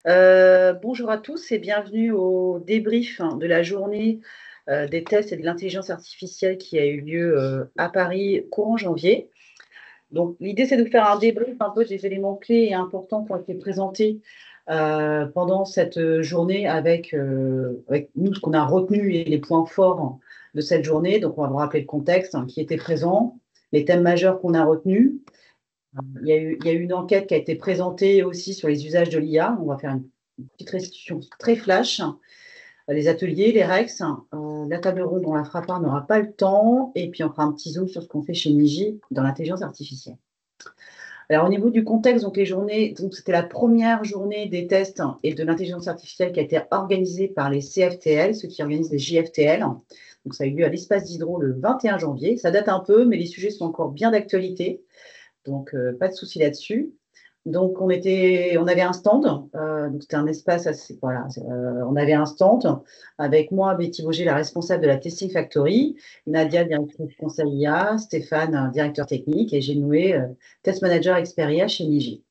Bonjour à tous et bienvenue au débrief de la journée des tests et de l'intelligence artificielle qui a eu lieu à Paris courant janvier. Donc, l'idée, c'est de faire un débrief un peu des éléments clés et importants qui ont été présentés pendant cette journée avec nous, ce qu'on a retenu et les points forts de cette journée. Donc, on va vous rappeler le contexte qui était présent, les thèmes majeurs qu'on a retenus. Il y a eu une enquête qui a été présentée aussi sur les usages de l'IA. On va faire une petite restitution très flash. Les ateliers, les REX, la table ronde, on la fera pas, on n'aura pas le temps. Et puis, on fera un petit zoom sur ce qu'on fait chez Niji dans l'intelligence artificielle. Alors, au niveau du contexte, donc les journées, donc c'était la première journée des tests et de l'intelligence artificielle qui a été organisée par les CFTL, ceux qui organisent les JFTL. Donc, ça a eu lieu à l'Espace d'Hydro le 21 janvier. Ça date un peu, mais les sujets sont encore bien d'actualité. Donc, pas de souci là-dessus. Donc, on avait un stand. Donc, c'était un espace assez. Voilà, on avait un stand avec moi, Betty Vauger, la responsable de la Testing Factory, Nadia, directrice conseil IA, Stéphane, directeur technique, et j'ai noué, test manager Xperia chez Niji.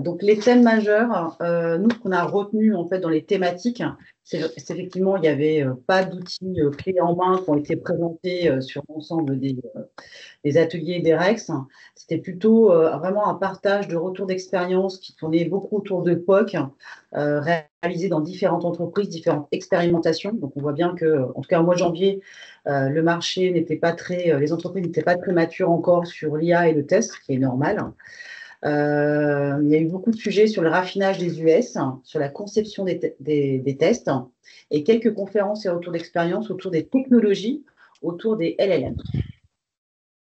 Donc, les thèmes majeurs, nous, ce qu'on a retenu en fait dans les thématiques, c'est effectivement, il n'y avait pas d'outils clés en main qui ont été présentés sur l'ensemble des ateliers des REX. C'était plutôt vraiment un partage de retours d'expérience qui tournait beaucoup autour de POC, réalisé dans différentes entreprises, différentes expérimentations. Donc, on voit bien que, en tout cas, au mois de janvier, le marché n'était pas très, les entreprises n'étaient pas très matures encore sur l'IA et le test, ce qui est normal. Il y a eu beaucoup de sujets sur le raffinage des US, sur la conception des tests et quelques conférences et retours d'expérience autour des technologies, autour des LLM.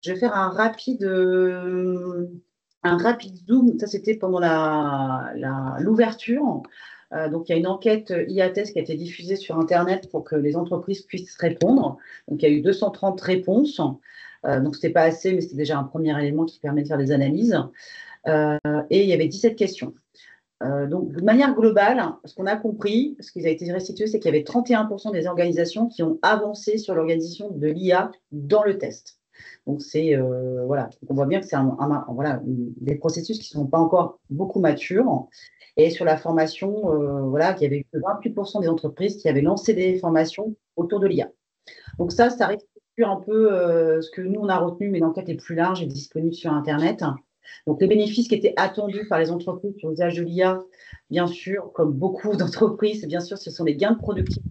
Je vais faire un rapide zoom. Ça, c'était pendant l'ouverture. Donc, il y a une enquête IA-Test qui a été diffusée sur Internet pour que les entreprises puissent répondre. Donc, il y a eu 230 réponses. Donc, ce n'était pas assez, mais c'était déjà un premier élément qui permet de faire des analyses. Et il y avait 17 questions. Donc, de manière globale, ce qu'on a compris, ce qui a été restitué, c'est qu'il y avait 31% des organisations qui ont avancé sur l'organisation de l'IA dans le test. Donc, voilà. Donc, on voit bien que c'est voilà, des processus qui ne sont pas encore beaucoup matures. Et sur la formation, voilà, il y avait eu 28% des entreprises qui avaient lancé des formations autour de l'IA. Donc, ça restitue un peu ce que nous, on a retenu, mais l'enquête est plus large et disponible sur Internet. Donc, les bénéfices qui étaient attendus par les entreprises sur l'usage de l'IA, bien sûr, comme beaucoup d'entreprises, bien sûr, ce sont les gains de productivité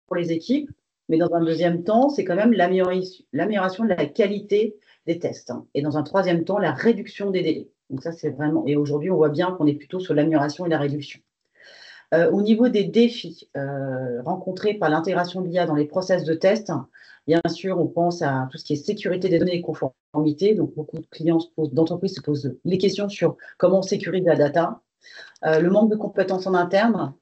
pour les équipes. Mais dans un deuxième temps, c'est quand même l'amélioration de la qualité des tests. Et dans un troisième temps, la réduction des délais. Donc ça, c'est vraiment. Et aujourd'hui, on voit bien qu'on est plutôt sur l'amélioration et la réduction. Au niveau des défis rencontrés par l'intégration de l'IA dans les process de test, bien sûr, on pense à tout ce qui est sécurité des données et conformité. Donc, beaucoup de clients d'entreprises se posent les questions sur comment on sécurise la data. Le manque de compétences en interne,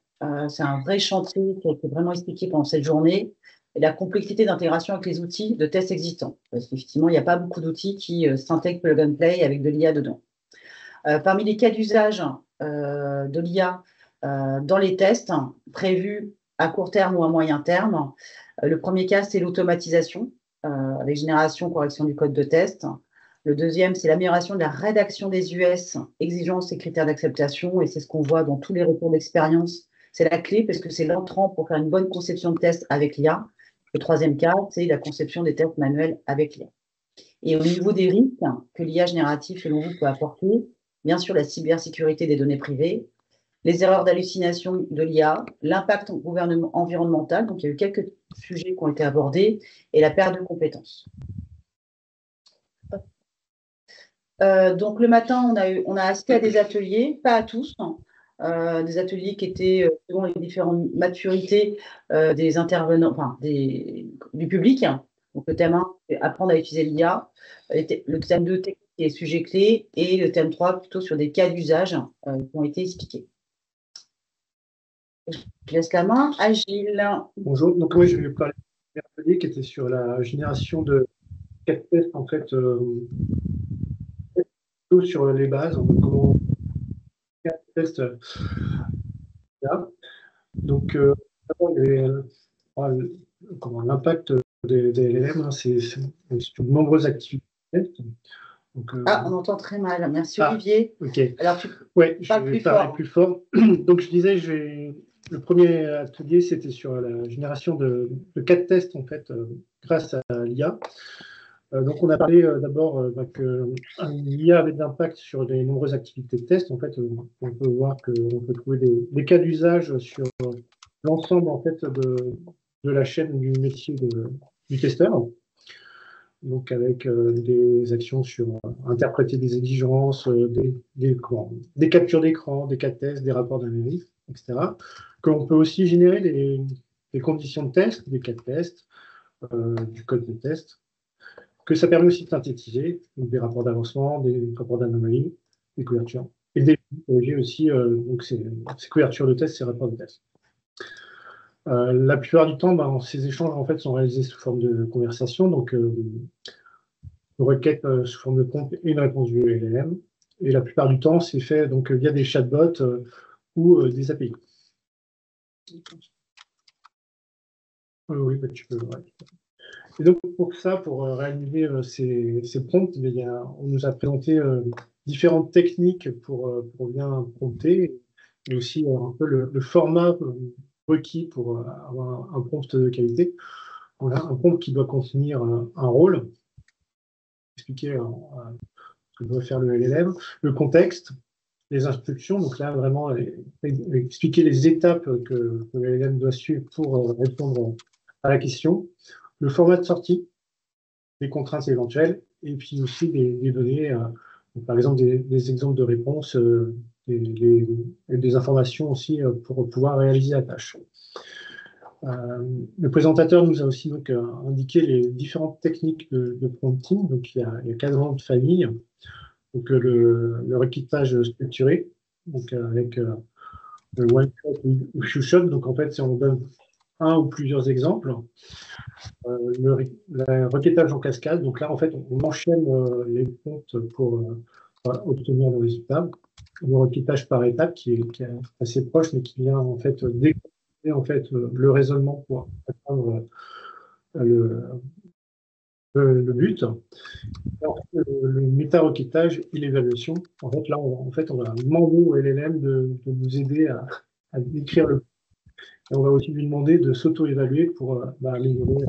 c'est un vrai chantier qui a été vraiment expliqué pendant cette journée. Et la complexité d'intégration avec les outils de tests existants. Parce qu'effectivement, il n'y a pas beaucoup d'outils qui s'intègrent plug and play avec de l'IA dedans. Parmi les cas d'usage de l'IA dans les tests prévus à court terme ou à moyen terme, le premier cas, c'est l'automatisation avec génération, correction du code de test. Le deuxième, c'est l'amélioration de la rédaction des US, exigences et critères d'acceptation. Et c'est ce qu'on voit dans tous les retours d'expérience. C'est la clé parce que c'est l'entrant pour faire une bonne conception de test avec l'IA. Le troisième cas, c'est la conception des tests manuels avec l'IA. Et au niveau des risques que l'IA générative, selon vous, peut apporter, bien sûr, la cybersécurité des données privées, les erreurs d'hallucination de l'IA, l'impact environnemental, donc il y a eu quelques sujets qui ont été abordés, et la perte de compétences. Donc le matin, on a assisté à des ateliers, pas à tous, des ateliers qui étaient selon les différentes maturités des intervenants, enfin du public. Donc le thème 1, c'est apprendre à utiliser l'IA. Le thème 2, technique et sujets clés. Et le thème 3, plutôt sur des cas d'usage qui ont été expliqués. Je laisse la main à Gilles. Bonjour, donc oui, je vais parler d'un atelier qui était sur la génération de 4 tests, en fait, plutôt sur les bases, en fait, comment 4 tests là. Donc, d'abord, il y avait l'impact des LLM, c'est sur de nombreuses activités. Donc, Ah, on entend très mal. Merci, Ah, Olivier. ok. Alors, tu Ouais, je parles vais plus parler fort. plus fort. Donc, je disais, le premier atelier, c'était sur la génération de cas de tests, en fait, grâce à l'IA. Donc, on a parlé d'abord que l'IA avait de l'impact sur les nombreuses activités de test. En fait, on peut voir qu'on peut trouver des cas d'usage sur l'ensemble, en fait, de la chaîne du métier du testeur. Donc, avec des actions sur interpréter des exigences, des captures d'écran, des cas de test, des rapports d'analyse, etc. Qu'on peut aussi générer des conditions de test, des cas de test, du code de test, que ça permet aussi de synthétiser, donc des rapports d'avancement, des rapports d'anomalie, des couvertures. Et des corriger aussi donc ces couvertures de test, ces rapports de test. La plupart du temps, ces échanges en fait, sont réalisés sous forme de conversation, donc une requête sous forme de prompt et une réponse du LLM. Et la plupart du temps, c'est fait donc, via des chatbots ou des API. Oui, bah, tu peux. Ouais. Et donc, pour ça, pour réaliser ces prompts, on nous a présenté différentes techniques pour bien prompter, et aussi un peu le format requis pour avoir un prompt de qualité. Voilà, un prompt qui doit contenir un rôle, expliquer ce que doit faire le LLM, le contexte, les instructions, donc là vraiment expliquer les étapes que le LLM doit suivre pour répondre à la question, le format de sortie, les contraintes éventuelles, et puis aussi des données, par exemple des exemples de réponses, et des informations aussi pour pouvoir réaliser la tâche. Le présentateur nous a aussi donc, indiqué les différentes techniques de prompting. Donc, il y a 4 grandes familles. Donc, le requêtage structuré, donc, avec le one shot ou few shot. Donc, en fait, si on donne un ou plusieurs exemples, le requêtage en cascade. Donc là, en fait, on enchaîne les prompts pour obtenir le résultat. Le requêtage par étape qui est assez proche, mais qui vient en fait décomposer en fait le raisonnement pour atteindre le, le but. Alors, le méta-requêtage et l'évaluation, en fait, là, on va demander au LLM de nous aider à décrire le. Et on va aussi lui demander de s'auto-évaluer pour améliorer.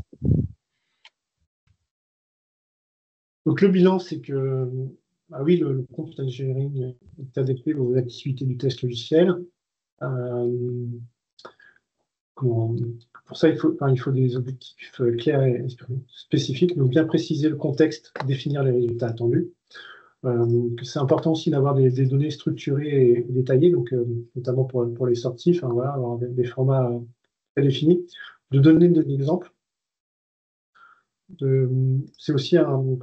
Donc, le bilan, c'est que, oui, le prompt engineering est adapté aux activités du test logiciel. Pour ça, il faut des objectifs clairs et spécifiques, donc bien préciser le contexte, définir les résultats attendus. C'est important aussi d'avoir des données structurées et détaillées, donc, notamment pour les sorties, voilà, avoir des formats très définis, de donner des exemples. C'est aussi un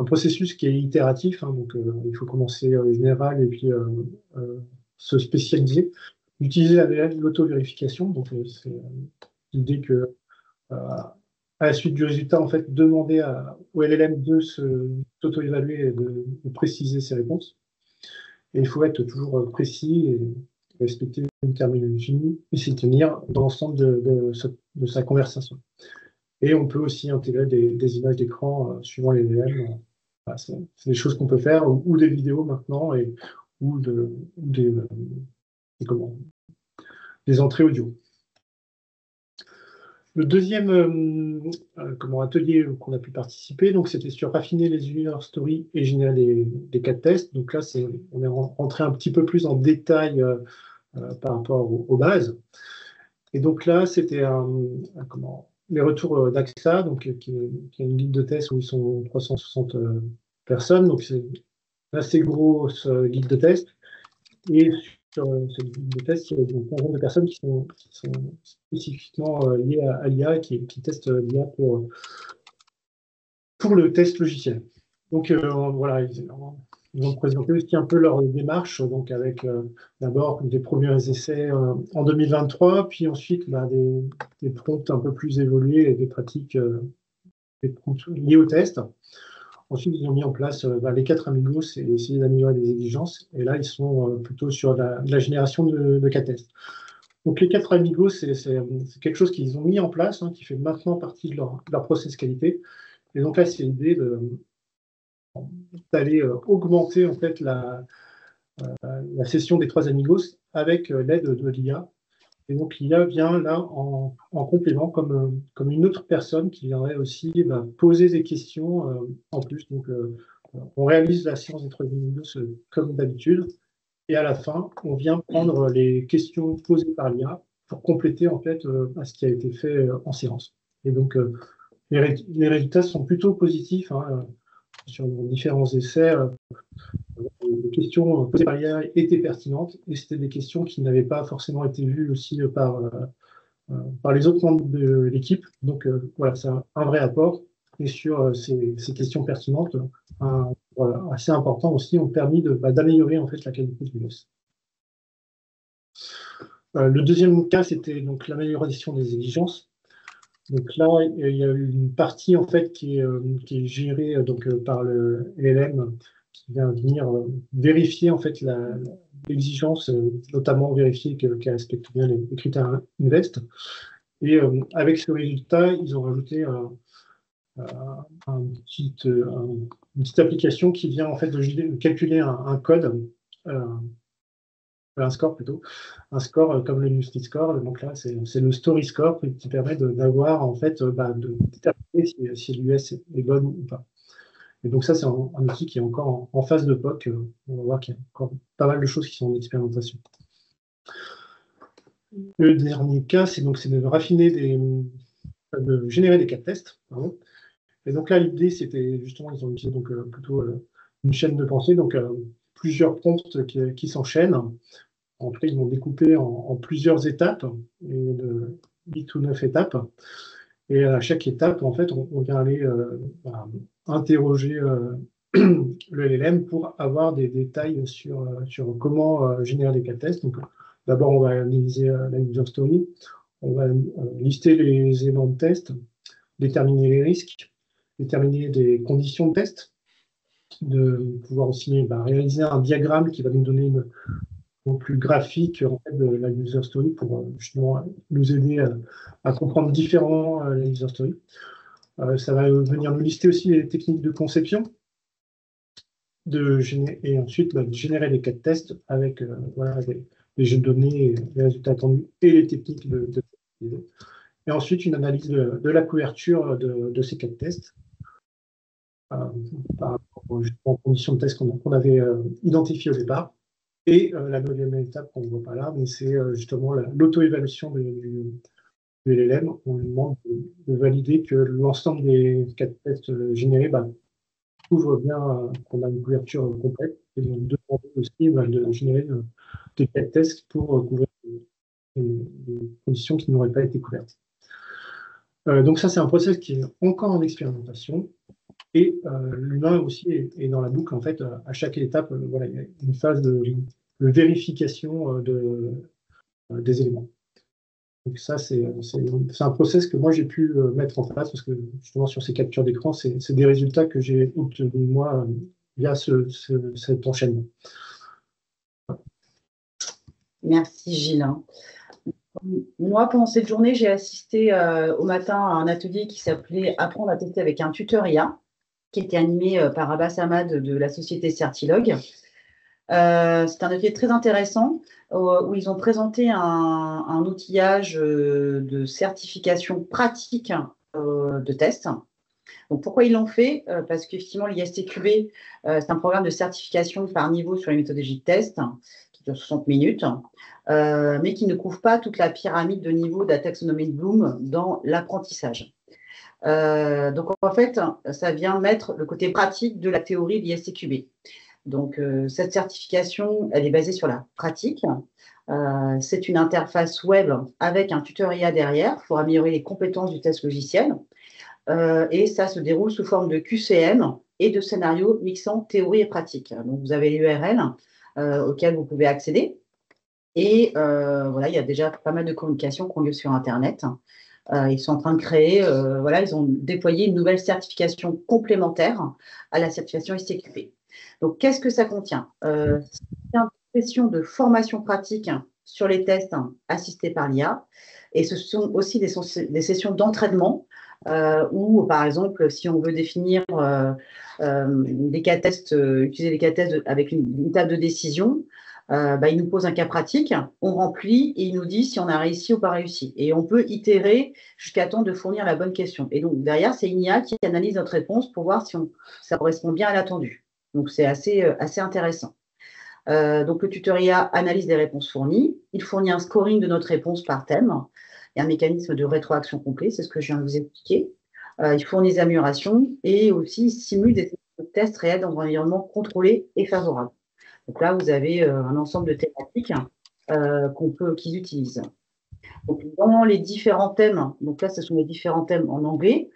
processus qui est itératif, donc il faut commencer général et puis se spécialiser. Utiliser l'auto-vérification, donc c'est l'idée que à la suite du résultat, en fait, demander au LLM de s'auto-évaluer et de préciser ses réponses. Et il faut être toujours précis et respecter une terminologie et s'y tenir dans l'ensemble de sa conversation. Et on peut aussi intégrer des images d'écran suivant les LLM. Voilà, c'est des choses qu'on peut faire, ou des vidéos maintenant, ou des entrées audio. Le deuxième atelier qu'on a pu participer, donc c'était sur raffiner les user stories et générer des cas de test. Donc là, on est rentré un petit peu plus en détail par rapport aux bases. Et donc là, c'était les retours d'AXA, donc qui est une guide de test où ils sont 360 personnes. Donc c'est une assez grosse guide de test. Et sur cette guide de test, il y a une quinzaine de personnes qui sont spécifiquement liées à l'IA, qui testent l'IA pour le test logiciel. Donc voilà, ils vont présenter aussi un peu leur démarche, donc avec d'abord des premiers essais en 2023, puis ensuite des prompts un peu plus évolués et des pratiques des prompts liés au test. Ensuite, ils ont mis en place les 4 amigos et essayer d'améliorer les exigences. Et là, ils sont plutôt sur la génération de cas tests. Donc les 4 amigos, c'est quelque chose qu'ils ont mis en place, qui fait maintenant partie de leur process qualité. Et donc là, c'est l'idée d'aller augmenter en fait la session des trois amigos avec l'aide de l'IA. Et donc l'IA vient là en complément comme une autre personne qui viendrait aussi poser des questions en plus. Donc on réalise la séance des trois amigos comme d'habitude. Et à la fin, on vient prendre les questions posées par l'IA pour compléter en fait ce qui a été fait en séance. Et donc les résultats sont plutôt positifs hein, sur différents essais. Les questions posées par l'IA étaient pertinentes et c'était des questions qui n'avaient pas forcément été vues aussi par les autres membres de l'équipe. Donc voilà, c'est un vrai apport. Et sur ces questions pertinentes, voilà, assez important aussi, ont permis d'améliorer en fait la qualité du LES. Le deuxième cas, c'était donc l'amélioration des exigences. Donc là, il y a une partie en fait qui est gérée par le LLM qui vient venir vérifier en fait l'exigence, notamment vérifier qu'elle respecte bien les critères INVEST. Et avec ce résultat, ils ont rajouté une petite application qui vient en fait de calculer un code, un score plutôt, un score comme le Nutri Score. Donc là, c'est le Story Score qui permet d'avoir en fait de déterminer si l'US est bonne ou pas. Et donc ça, c'est un outil qui est encore en phase de POC. On va voir qu'il y a encore pas mal de choses qui sont en expérimentation. Le dernier cas, c'est de raffiner de générer des cas de tests. Pardon. Et donc là, l'idée, c'était justement, ils ont utilisé donc plutôt une chaîne de pensée, donc plusieurs prompts qui s'enchaînent. En tout cas, ils vont découper en plusieurs étapes, et de 8 ou 9 étapes. Et à chaque étape, en fait, on vient aller interroger le LLM pour avoir des détails sur comment générer des cas de tests. Donc, d'abord, on va analyser la user story, on va lister les éléments de test, déterminer les risques, déterminer des conditions de test, de pouvoir aussi réaliser un diagramme qui va nous donner une plus graphique en fait, de la user story pour justement nous aider à comprendre différemment la user story. Ça va venir nous lister aussi les techniques de conception et ensuite de générer des cas de test avec voilà, les jeux de données, les résultats attendus et les techniques de et ensuite une analyse de la couverture de ces cas de test par rapport aux conditions de test qu'on avait identifiées au départ. Et la deuxième étape qu'on ne voit pas là, mais c'est justement l'auto-évaluation du LLM. On lui demande de valider que l'ensemble des cas de tests générés couvre bien, qu'on a une couverture complète. Et donc demander aussi de générer des cas de tests pour couvrir des conditions qui n'auraient pas été couvertes. Donc ça, c'est un process qui est encore en expérimentation. Et l'humain aussi est dans la boucle. En fait, à chaque étape, voilà, il y a une phase de vérification des éléments. Donc ça, c'est un process que moi, j'ai pu mettre en place parce que justement, sur ces captures d'écran, c'est des résultats que j'ai obtenus, moi, via cet enchaînement. Merci, Gilles. Moi, pendant cette journée, j'ai assisté au matin à un atelier qui s'appelait « Apprendre à tester avec un tuteur IA », qui était animé par Abbas Ahmad de la société Certilog. C'est un atelier très intéressant où ils ont présenté un outillage de certification pratique de tests. Donc, pourquoi ils l'ont fait? Parce qu'effectivement, l'ISTQB, c'est un programme de certification par niveau sur les méthodologies de test qui dure 60 minutes, mais qui ne couvre pas toute la pyramide de niveau de la taxonomie de Bloom dans l'apprentissage. Donc, en fait, ça vient mettre le côté pratique de la théorie de l'ISTQB. Donc, cette certification, elle est basée sur la pratique. C'est une interface web avec un tuteur IA derrière pour améliorer les compétences du test logiciel. Et ça se déroule sous forme de QCM et de scénarios mixant théorie et pratique. Donc, vous avez l'URL auquel vous pouvez accéder. Et voilà, il y a déjà pas mal de communications qui ont lieu sur Internet. Ils sont en train de créer, voilà, ils ont déployé une nouvelle certification complémentaire à la certification ISTQB. Donc, qu'est-ce que ça contient? C'est une session de formation pratique sur les tests assistés par l'IA. Et ce sont aussi des sessions d'entraînement ou par exemple, si on veut définir des cas tests, utiliser des cas tests avec une table de décision, il nous pose un cas pratique, on remplit et il nous dit si on a réussi ou pas réussi. Et on peut itérer jusqu'à temps de fournir la bonne question. Et donc, derrière, c'est une IA qui analyse notre réponse pour voir si ça correspond bien à l'attendu. Donc, c'est assez intéressant. Donc, le tuteur IA analyse les réponses fournies. Il fournit un scoring de notre réponse par thème. Il y a un mécanisme de rétroaction complet, c'est ce que je viens de vous expliquer. Il fournit des améliorations et aussi il simule des tests réels dans un environnement contrôlé et favorable. Donc là, vous avez un ensemble de thématiques qu'ils utilisent. Donc, dans les différents thèmes, donc là, ce sont les différents thèmes en anglais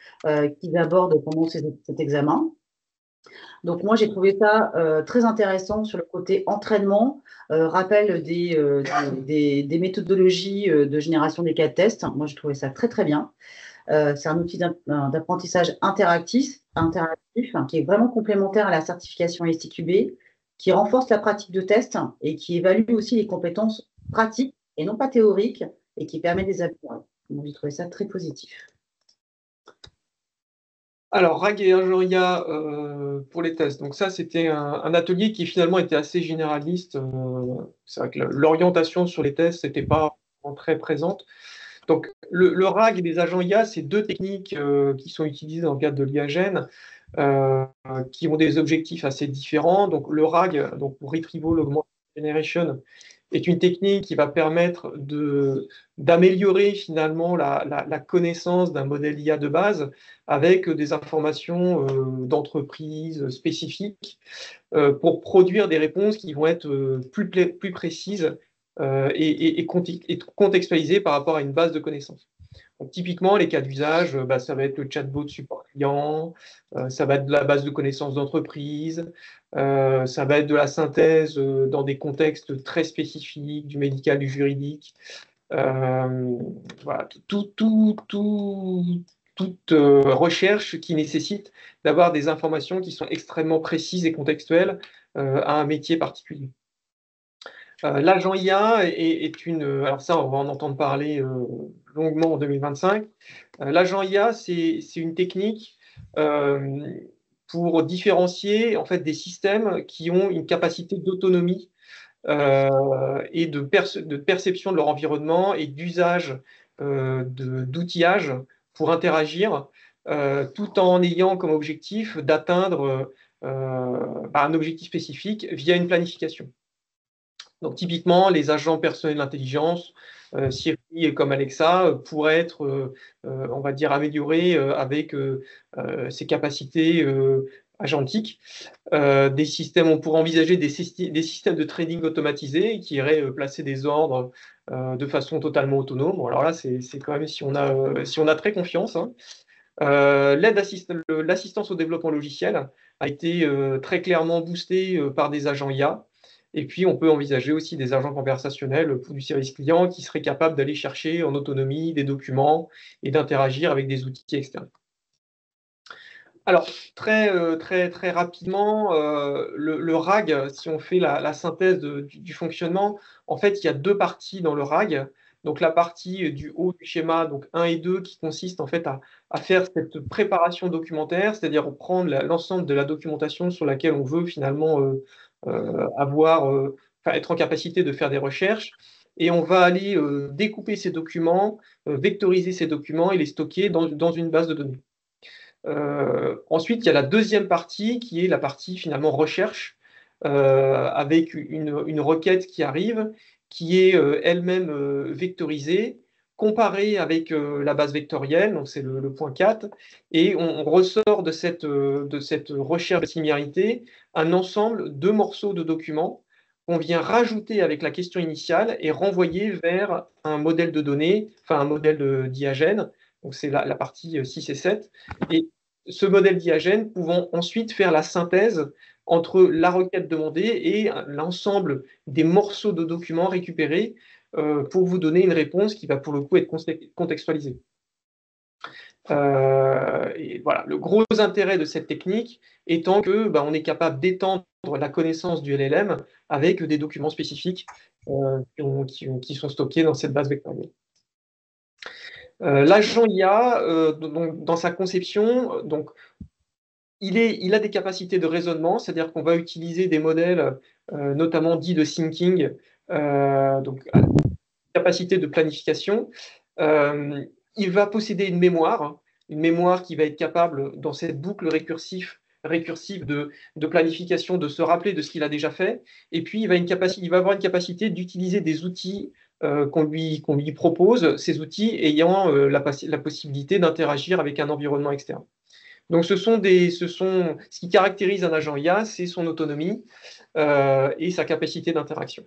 qu'ils abordent pendant cet examen. Donc, moi, j'ai trouvé ça très intéressant sur le côté entraînement, rappel des méthodologies de génération des cas de tests. Moi, j'ai trouvé ça très, très bien. C'est un outil d'apprentissage interactif qui est vraiment complémentaire à la certification STQB, qui renforce la pratique de test et qui évalue aussi les compétences pratiques et non pas théoriques et qui permet des améliorer. J'ai trouvé ça très positif. Alors, RAG et agent IA pour les tests. Donc ça, c'était un atelier qui finalement était assez généraliste. C'est vrai que l'orientation sur les tests n'était pas très présente. Donc le RAG et les agents IA, c'est deux techniques qui sont utilisées dans le cadre de l'IAGEN, qui ont des objectifs assez différents. Donc le RAG, donc Retrieval Augmented Generation, est une technique qui va permettre d'améliorer finalement la connaissance d'un modèle IA de base avec des informations d'entreprise spécifiques pour produire des réponses qui vont être plus précises et contextualisées par rapport à une base de connaissances. Donc, typiquement, les cas d'usage, ça va être le chatbot support client, ça va être de la base de connaissances d'entreprise, ça va être de la synthèse dans des contextes très spécifiques, du médical, du juridique. Voilà, toute recherche qui nécessite d'avoir des informations qui sont extrêmement précises et contextuelles à un métier particulier. L'agent IA est une... Alors ça, on va en entendre parler longuement en 2025. L'agent IA, c'est une technique pour différencier en fait, des systèmes qui ont une capacité d'autonomie et de perception de leur environnement et d'usage d'outillage pour interagir, tout en ayant comme objectif d'atteindre un objectif spécifique via une planification. Donc typiquement, les agents personnels d'intelligence, Siri comme Alexa, pourraient être, on va dire, améliorés avec ses capacités agentiques. Des systèmes, on pourrait envisager des systèmes de trading automatisés qui iraient placer des ordres de façon totalement autonome. Bon, alors là, c'est quand même si on a très confiance. Hein. L'assistance au développement logiciel a été très clairement boostée par des agents IA. Et puis, on peut envisager aussi des agents conversationnels pour du service client qui seraient capables d'aller chercher en autonomie des documents et d'interagir avec des outils externes. Alors, très rapidement, le RAG, si on fait la synthèse du fonctionnement, en fait, il y a deux parties dans le RAG. Donc, la partie du haut du schéma, donc 1 et 2, qui consiste en fait à faire cette préparation documentaire, c'est-à-dire prendre l'ensemble de la documentation sur laquelle on veut finalement être en capacité de faire des recherches. Et on va aller découper ces documents, vectoriser ces documents et les stocker dans une base de données. Ensuite, il y a la deuxième partie qui est la partie finalement recherche avec une requête qui arrive, qui est elle-même vectorisée, comparée avec la base vectorielle, donc c'est le point 4, et on ressort de cette recherche de similarité un ensemble de morceaux de documents qu'on vient rajouter avec la question initiale et renvoyer vers un modèle de données, enfin un modèle d'IAGEN. Donc c'est la partie 6 et 7. Et ce modèle d'IAGEN pouvant ensuite faire la synthèse entre la requête demandée et l'ensemble des morceaux de documents récupérés pour vous donner une réponse qui va pour le coup être contextualisée. Et voilà, le gros intérêt de cette technique étant que on est capable d'étendre la connaissance du LLM avec des documents spécifiques qui sont stockés dans cette base vectorielle. L'agent IA, donc, dans sa conception, donc, il a des capacités de raisonnement, c'est-à-dire qu'on va utiliser des modèles, notamment dits de thinking, donc capacité de planification. Il va posséder une mémoire qui va être capable, dans cette boucle récursive de planification, de se rappeler de ce qu'il a déjà fait. Et puis, il va avoir une capacité d'utiliser des outils qu'on lui propose, ces outils ayant la possibilité d'interagir avec un environnement externe. Donc, ce qui caractérise un agent IA, c'est son autonomie et sa capacité d'interaction.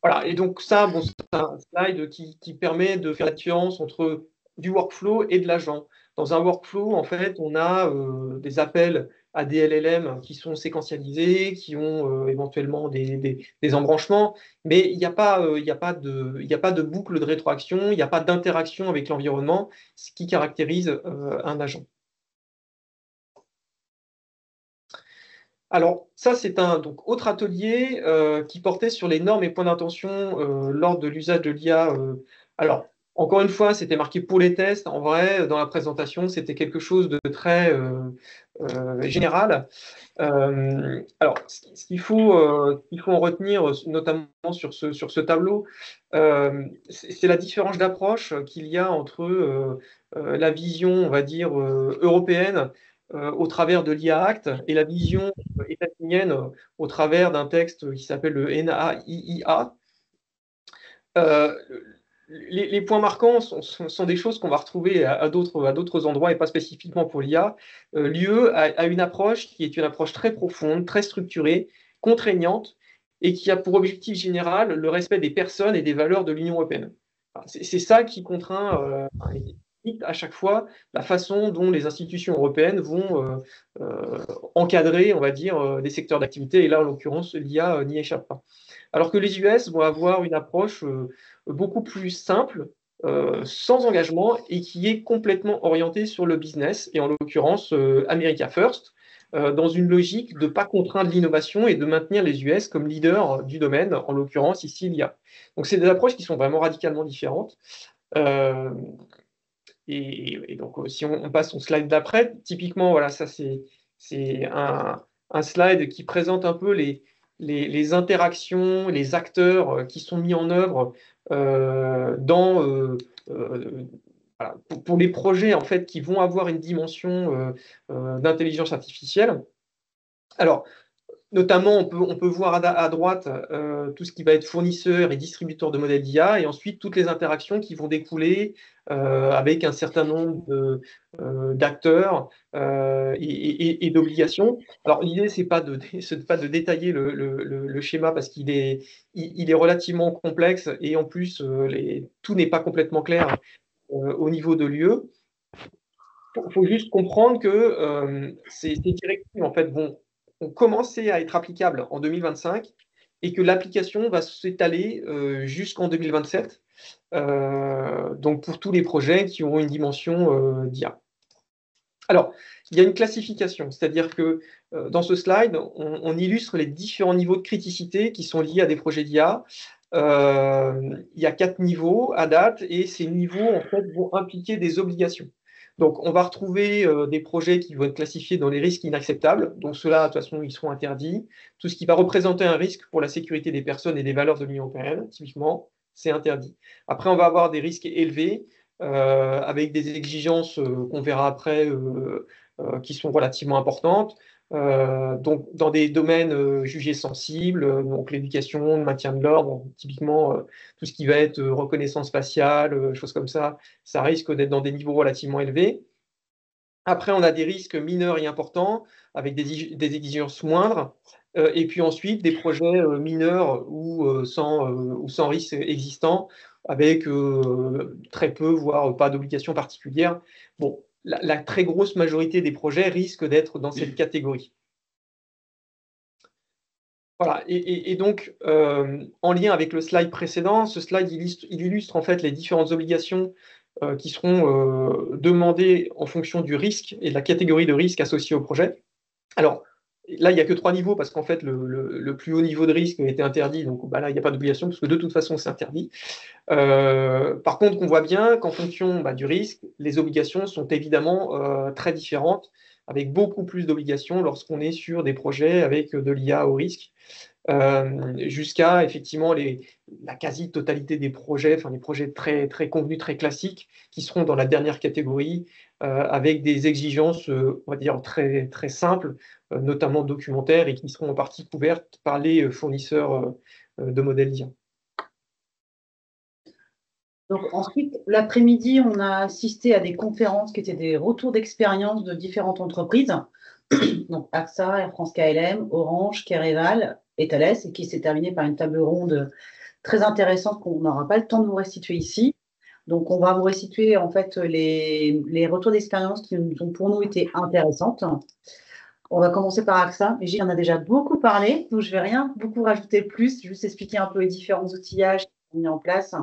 Voilà, et donc ça, bon, c'est un slide qui permet de faire la différence entre du workflow et de l'agent. Dans un workflow, en fait, on a des appels à des LLM qui sont séquentialisés, qui ont éventuellement des embranchements, mais il n'y a pas de boucle de rétroaction, il n'y a pas d'interaction avec l'environnement, ce qui caractérise un agent. Alors, ça, c'est un autre atelier qui portait sur les normes et points d'intention lors de l'usage de l'IA. Alors, encore une fois, c'était marqué pour les tests. En vrai, dans la présentation, c'était quelque chose de très général. Alors, ce qu'il faut en retenir, notamment sur ce tableau, c'est la différence d'approche qu'il y a entre la vision, on va dire, européenne au travers de l'IA Act et la vision états-unienne au travers d'un texte qui s'appelle le NAIIA. Les points marquants sont des choses qu'on va retrouver à d'autres endroits et pas spécifiquement pour l'IA. L'UE a une approche qui est une approche très profonde, très structurée, contraignante et qui a pour objectif général le respect des personnes et des valeurs de l'Union européenne. C'est ça qui contraint à chaque fois la façon dont les institutions européennes vont encadrer, on va dire, des secteurs d'activité. Et là, en l'occurrence, l'IA n'y échappe pas. Alors que les US vont avoir une approche beaucoup plus simple, sans engagement, et qui est complètement orientée sur le business, et en l'occurrence America First, dans une logique de ne pas contraindre l'innovation et de maintenir les US comme leaders du domaine, en l'occurrence ici l'IA. Donc c'est des approches qui sont vraiment radicalement différentes. Et donc, si on passe au slide d'après, typiquement, voilà, ça c'est un slide qui présente un peu les interactions, les acteurs qui sont mis en œuvre voilà, pour les projets en fait, qui vont avoir une dimension d'intelligence artificielle. Alors, notamment, on peut voir à droite tout ce qui va être fournisseur et distributeur de modèles d'IA, et ensuite toutes les interactions qui vont découler avec un certain nombre d'acteurs et d'obligations. Alors, l'idée, c'est pas de détailler le schéma parce qu'il est relativement complexe et en plus, tout n'est pas complètement clair au niveau de l'UE. Il faut juste comprendre que ces directives, en fait, ont commencé à être applicables en 2025 et que l'application va s'étaler jusqu'en 2027, donc pour tous les projets qui auront une dimension d'IA. Alors, il y a une classification, c'est-à-dire que dans ce slide, on illustre les différents niveaux de criticité qui sont liés à des projets d'IA. Il y a 4 niveaux à date et ces niveaux, en fait, vont impliquer des obligations. Donc, on va retrouver des projets qui vont être classifiés dans les risques inacceptables. Donc, ceux-là, de toute façon, ils seront interdits. Tout ce qui va représenter un risque pour la sécurité des personnes et des valeurs de l'Union européenne, typiquement, c'est interdit. Après, on va avoir des risques élevés avec des exigences qu'on verra après qui sont relativement importantes. Donc, dans des domaines jugés sensibles, donc l'éducation, le maintien de l'ordre, typiquement tout ce qui va être reconnaissance faciale, choses comme ça risque d'être dans des niveaux relativement élevés. Après, on a des risques mineurs et importants avec des exigences moindres. Et puis ensuite, des projets mineurs ou sans risque existant, avec très peu, voire pas d'obligation particulière. Bon, la très grosse majorité des projets risquent d'être dans cette catégorie. Voilà, et donc, en lien avec le slide précédent, ce slide il illustre en fait les différentes obligations qui seront demandées en fonction du risque et de la catégorie de risque associée au projet. Alors, Là, il n'y a que 3 niveaux parce qu'en fait, le plus haut niveau de risque était interdit. Donc là, il n'y a pas d'obligation parce que de toute façon, c'est interdit. Par contre, on voit bien qu'en fonction du risque, les obligations sont évidemment très différentes, avec beaucoup plus d'obligations lorsqu'on est sur des projets avec de l'IA au risque, jusqu'à effectivement la quasi-totalité des projets, enfin les projets très, très convenus, très classiques, qui seront dans la dernière catégorie, avec des exigences, on va dire, très, très simples, notamment documentaires, et qui seront en partie couvertes par les fournisseurs de modèles d'IA. Donc ensuite, l'après-midi, on a assisté à des conférences qui étaient des retours d'expérience de différentes entreprises, donc AXA, Air France KLM, Orange, Kereval et Thales, et qui s'est terminée par une table ronde très intéressante qu'on n'aura pas le temps de vous restituer ici. Donc on va vous restituer en fait les retours d'expérience qui ont pour nous été intéressantes. On va commencer par AXA. Gilles en a déjà beaucoup parlé, donc je ne vais rien beaucoup rajouter plus, juste expliquer un peu les différents outillages qui sont mis en place.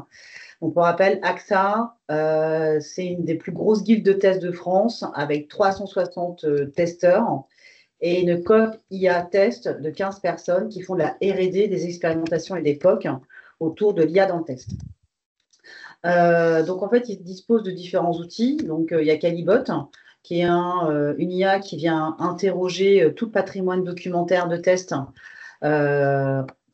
Donc, pour rappel, AXA, c'est une des plus grosses guildes de tests de France avec 360 testeurs et une coop IA test de 15 personnes qui font de la R&D, des expérimentations et des POC autour de l'IA dans le test. Donc, en fait, ils disposent de différents outils. Donc, il y a Calibot, qui est une IA qui vient interroger tout le patrimoine documentaire de test,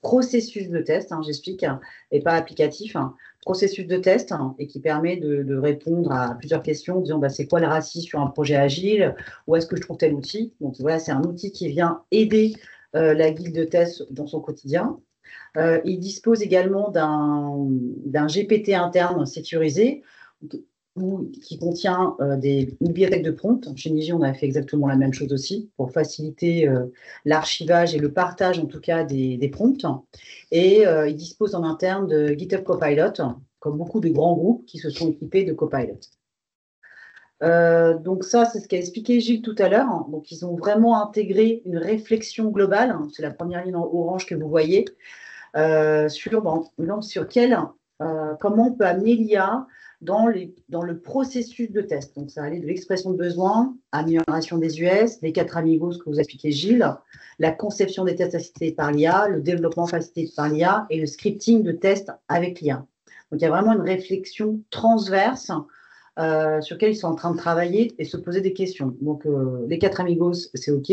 processus de test, j'explique, et pas applicatif, processus de test, et qui permet de répondre à plusieurs questions, en disant c'est quoi le RACI sur un projet agile, où est-ce que je trouve tel outil. Donc voilà, c'est un outil qui vient aider la guilde de test dans son quotidien. Il dispose également d'un GPT interne sécurisé qui contient une bibliothèque de prompts. Chez Niji, on a fait exactement la même chose aussi pour faciliter l'archivage et le partage, en tout cas, des prompts. Et il dispose en interne de GitHub Copilot, comme beaucoup de grands groupes qui se sont équipés de Copilot. Donc ça, c'est ce qu'a expliqué Gilles tout à l'heure. Donc, ils ont vraiment intégré une réflexion globale. C'est la première ligne en orange que vous voyez sur comment on peut amener l'IA dans le processus de test. Donc, ça allait de l'expression de besoin, amélioration des US, les 4 amigos, ce que vous a expliqué Gilles, la conception des tests facilités par l'IA, le développement facilité par l'IA et le scripting de tests avec l'IA. Donc, il y a vraiment une réflexion transverse sur lequel ils sont en train de travailler et se poser des questions. Donc, les 4 amigos, c'est OK.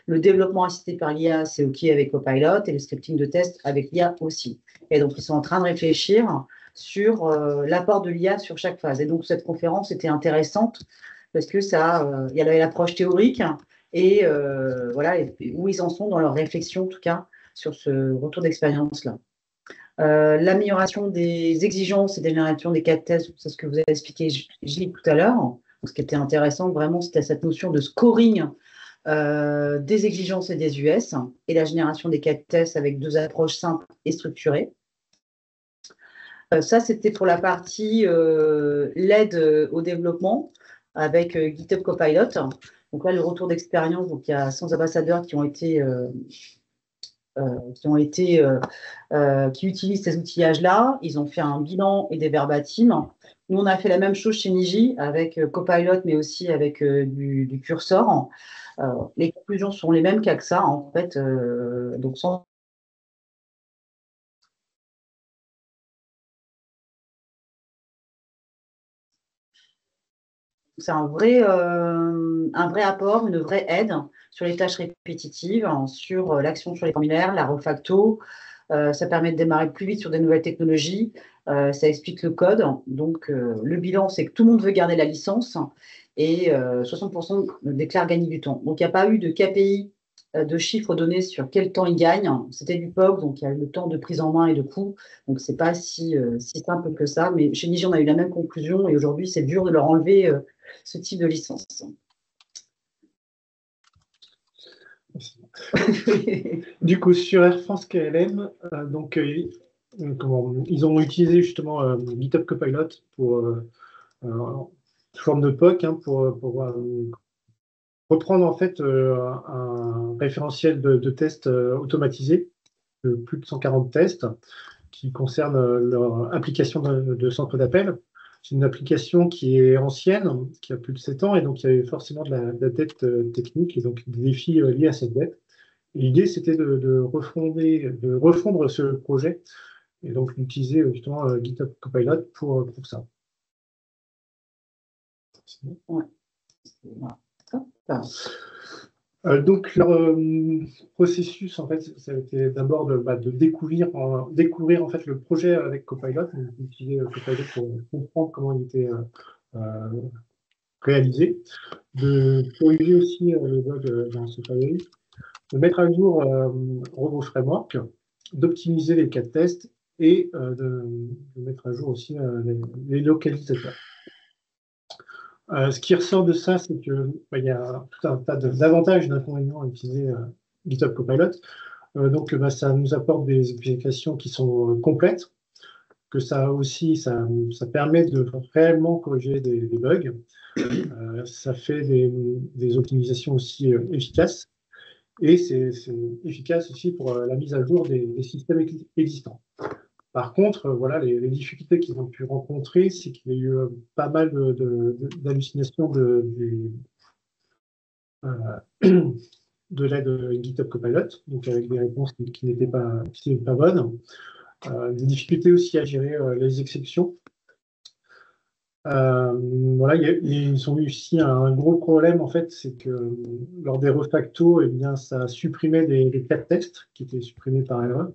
Le développement assisté par l'IA, c'est OK avec Copilot et le scripting de test avec l'IA aussi. Et donc, ils sont en train de réfléchir sur l'apport de l'IA sur chaque phase. Et donc, cette conférence était intéressante parce que il y avait l'approche théorique et voilà, où ils en sont dans leur réflexion, en tout cas, sur ce retour d'expérience-là. L'amélioration des exigences et de l'amélioration des cas de test, c'est ce que vous avez expliqué, Gilles, tout à l'heure. Ce qui était intéressant, vraiment, c'était cette notion de scoring des exigences et des US et la génération des cas de test avec 2 approches simples et structurées. Ça, c'était pour la partie l'aide au développement avec GitHub Copilot. Donc là, le retour d'expérience, donc il y a 100 ambassadeurs qui utilisent ces outillages-là. Ils ont fait un bilan et des verbatims. Nous, on a fait la même chose chez Niji avec Copilot, mais aussi avec du cursor. Les conclusions sont les mêmes qu'AXA, en fait. Donc, c'est un vrai apport, une vraie aide sur les tâches répétitives, sur l'action sur les formulaires, la refacto. Ça permet de démarrer plus vite sur des nouvelles technologies. Ça explique le code. Donc, le bilan, c'est que tout le monde veut garder la licence et 60% déclarent gagner du temps. Donc, il n'y a pas eu de KPI de chiffres donnés sur quel temps ils gagnent. C'était du POC, donc il y a eu le temps de prise en main et de coût. Donc, ce n'est pas si simple que ça. Mais chez Niji, on a eu la même conclusion et aujourd'hui, c'est dur de leur enlever ce type de licence. Du coup, sur Air France KLM, donc, ils ont utilisé justement GitHub Copilot pour sous forme de POC pour reprendre en fait un référentiel de tests automatisé de plus de 140 tests qui concernent leur application de centre d'appel. C'est une application qui est ancienne, qui a plus de 7 ans, et donc il y avait forcément de la dette technique et donc des défis liés à cette dette. L'idée, c'était de refondre ce projet et donc d'utiliser justement GitHub Copilot pour ça. Ouais. Voilà. Donc, leur processus, en fait, ça a été d'abord de découvrir en fait le projet avec Copilot, d'utiliser Copilot pour comprendre comment il était réalisé, de corriger aussi les bugs dans ce projet, de mettre à jour Robo Framework, d'optimiser les cas de test et de mettre à jour aussi les localisateurs. Ce qui ressort de ça, c'est qu'il y a tout un tas d'avantages et d'inconvénients à utiliser GitHub Copilot. Donc, ça nous apporte des applications qui sont complètes, que ça permet de réellement corriger des bugs. Ça fait des optimisations aussi efficaces. Et c'est efficace aussi pour la mise à jour des systèmes existants. Par contre, voilà, les difficultés qu'ils ont pu rencontrer, c'est qu'il y a eu pas mal d'hallucinations de l'aide GitHub Copilot, donc avec des réponses qui n'étaient pas bonnes. Des difficultés aussi à gérer les exceptions. Voilà, ils ont eu aussi un gros problème, en fait, c'est que lors des refactos, eh bien, ça supprimait des cas de test qui étaient supprimés par erreur.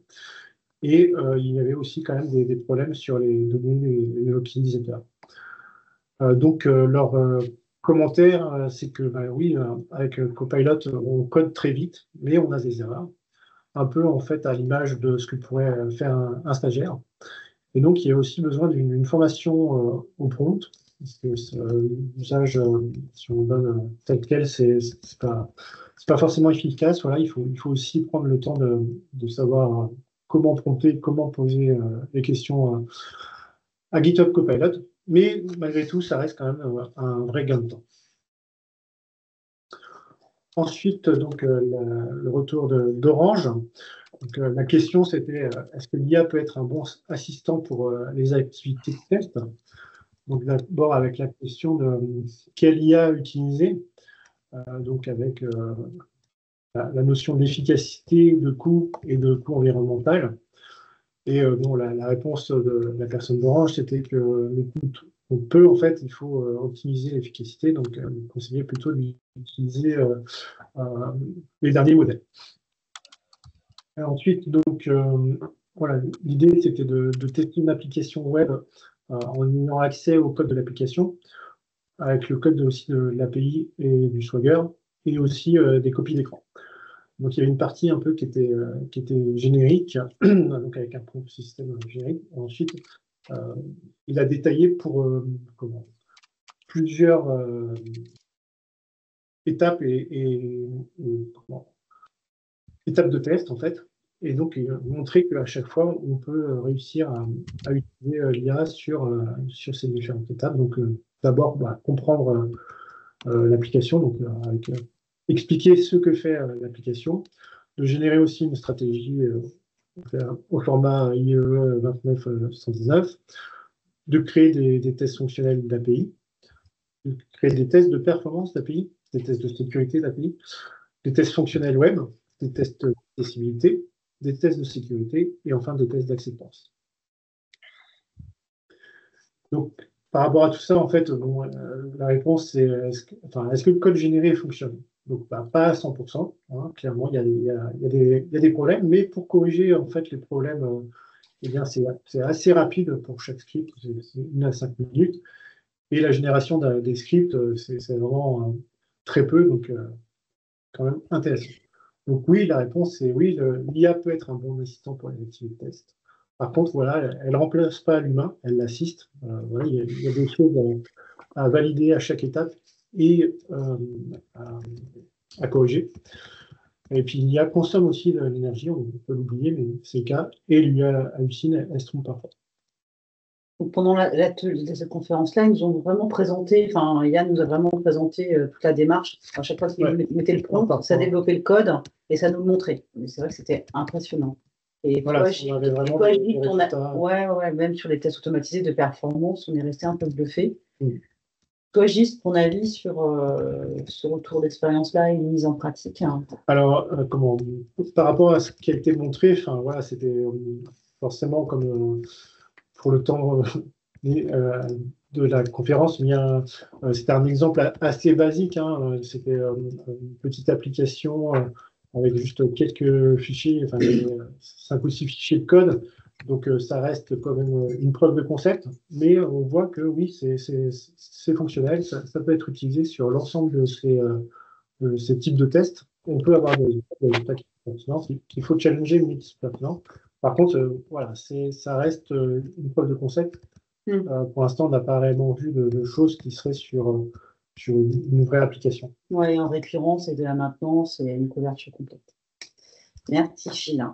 Et il y avait aussi quand même des problèmes sur les données des utilisateurs. Donc, leur commentaire, c'est que oui, avec Copilot, on code très vite, mais on a des erreurs. Un peu, en fait, à l'image de ce que pourrait faire un stagiaire. Et donc, il y a aussi besoin d'une formation au prompt, parce que l'usage, si on donne tel quel, c'est pas forcément efficace. Voilà, il faut aussi prendre le temps de savoir comment prompter, comment poser les questions à GitHub Copilot. Mais malgré tout, ça reste quand même un vrai gain de temps. Ensuite, donc, le retour d'Orange. Donc, la question, c'était est-ce que l'IA peut être un bon assistant pour les activités de test? Donc, d'abord, avec la question de quelle IA utiliser, donc avec la notion d'efficacité, de coût et de coût environnemental. Et la réponse de la personne d'Orange, c'était que le coût, il faut optimiser l'efficacité, donc il conseillait plutôt d'utiliser les derniers modèles. Et ensuite, donc, voilà, l'idée, c'était de tester une application web en ayant accès au code de l'application, avec le code aussi de l'API et du Swagger, et aussi des copies d'écran. Donc, il y avait une partie un peu qui était générique, donc avec un prompt système générique. Et ensuite, il a détaillé pour plusieurs étapes étapes de test, en fait. Et donc, montrer qu'à chaque fois, on peut réussir à utiliser l'IA sur ces différentes étapes. Donc, d'abord, comprendre l'application, donc avec expliquer ce que fait l'application, de générer aussi une stratégie au format IEE 2919, de créer des tests fonctionnels d'API, de créer des tests de performance d'API, des tests de sécurité d'API, des tests fonctionnels web, des tests d'accessibilité, des tests de sécurité et enfin des tests d'acceptance. Donc, par rapport à tout ça, en fait, la réponse, c'est est-ce que le code généré fonctionne? Donc, pas à 100%. Hein, clairement, il y a des problèmes, mais pour corriger en fait les problèmes, eh bien, c'est assez rapide pour chaque script, c'est 1 à 5 minutes. Et la génération des scripts, c'est vraiment très peu, donc quand même intéressant. Donc oui, la réponse c'est oui, l'IA peut être un bon assistant pour les activités de test. Par contre, voilà, elle ne remplace pas l'humain, elle l'assiste. Voilà, il y a des choses à valider à chaque étape et à corriger. Et puis l'IA consomme aussi de l'énergie, on peut l'oublier, mais c'est le cas. Et l'IA hallucine, elle se trompe parfois. Donc, pendant cette conférence-là, ils nous ont vraiment présenté, Yann nous a vraiment présenté toute la démarche. À chaque fois qu'il mettait le prompt, ça développait le code et ça nous le montrait. Mais c'est vrai que c'était impressionnant. Et voilà, même sur les tests automatisés de performance, on est resté un peu bluffé. toi, Gilles, ton avis sur ce retour d'expérience-là et une mise en pratique? Alors, par rapport à ce qui a été montré, enfin, voilà, c'était forcément comme pour le temps de la conférence, c'était un exemple assez basique, hein, c'était une petite application avec juste quelques fichiers, enfin, 5 ou 6 fichiers de code. Donc, ça reste quand même une preuve de concept, mais on voit que oui, c'est fonctionnel, ça peut être utilisé sur l'ensemble de ces types de tests. On peut avoir des résultats qui sont pertinents, qu'il faut challenger, mais qui sont pertinents. Par contre, voilà, ça reste une preuve de concept. Pour l'instant, on n'a pas réellement vu de choses qui seraient sur une vraie application. Oui, en récurrence et de la maintenance et une couverture complète. Merci, Gilles.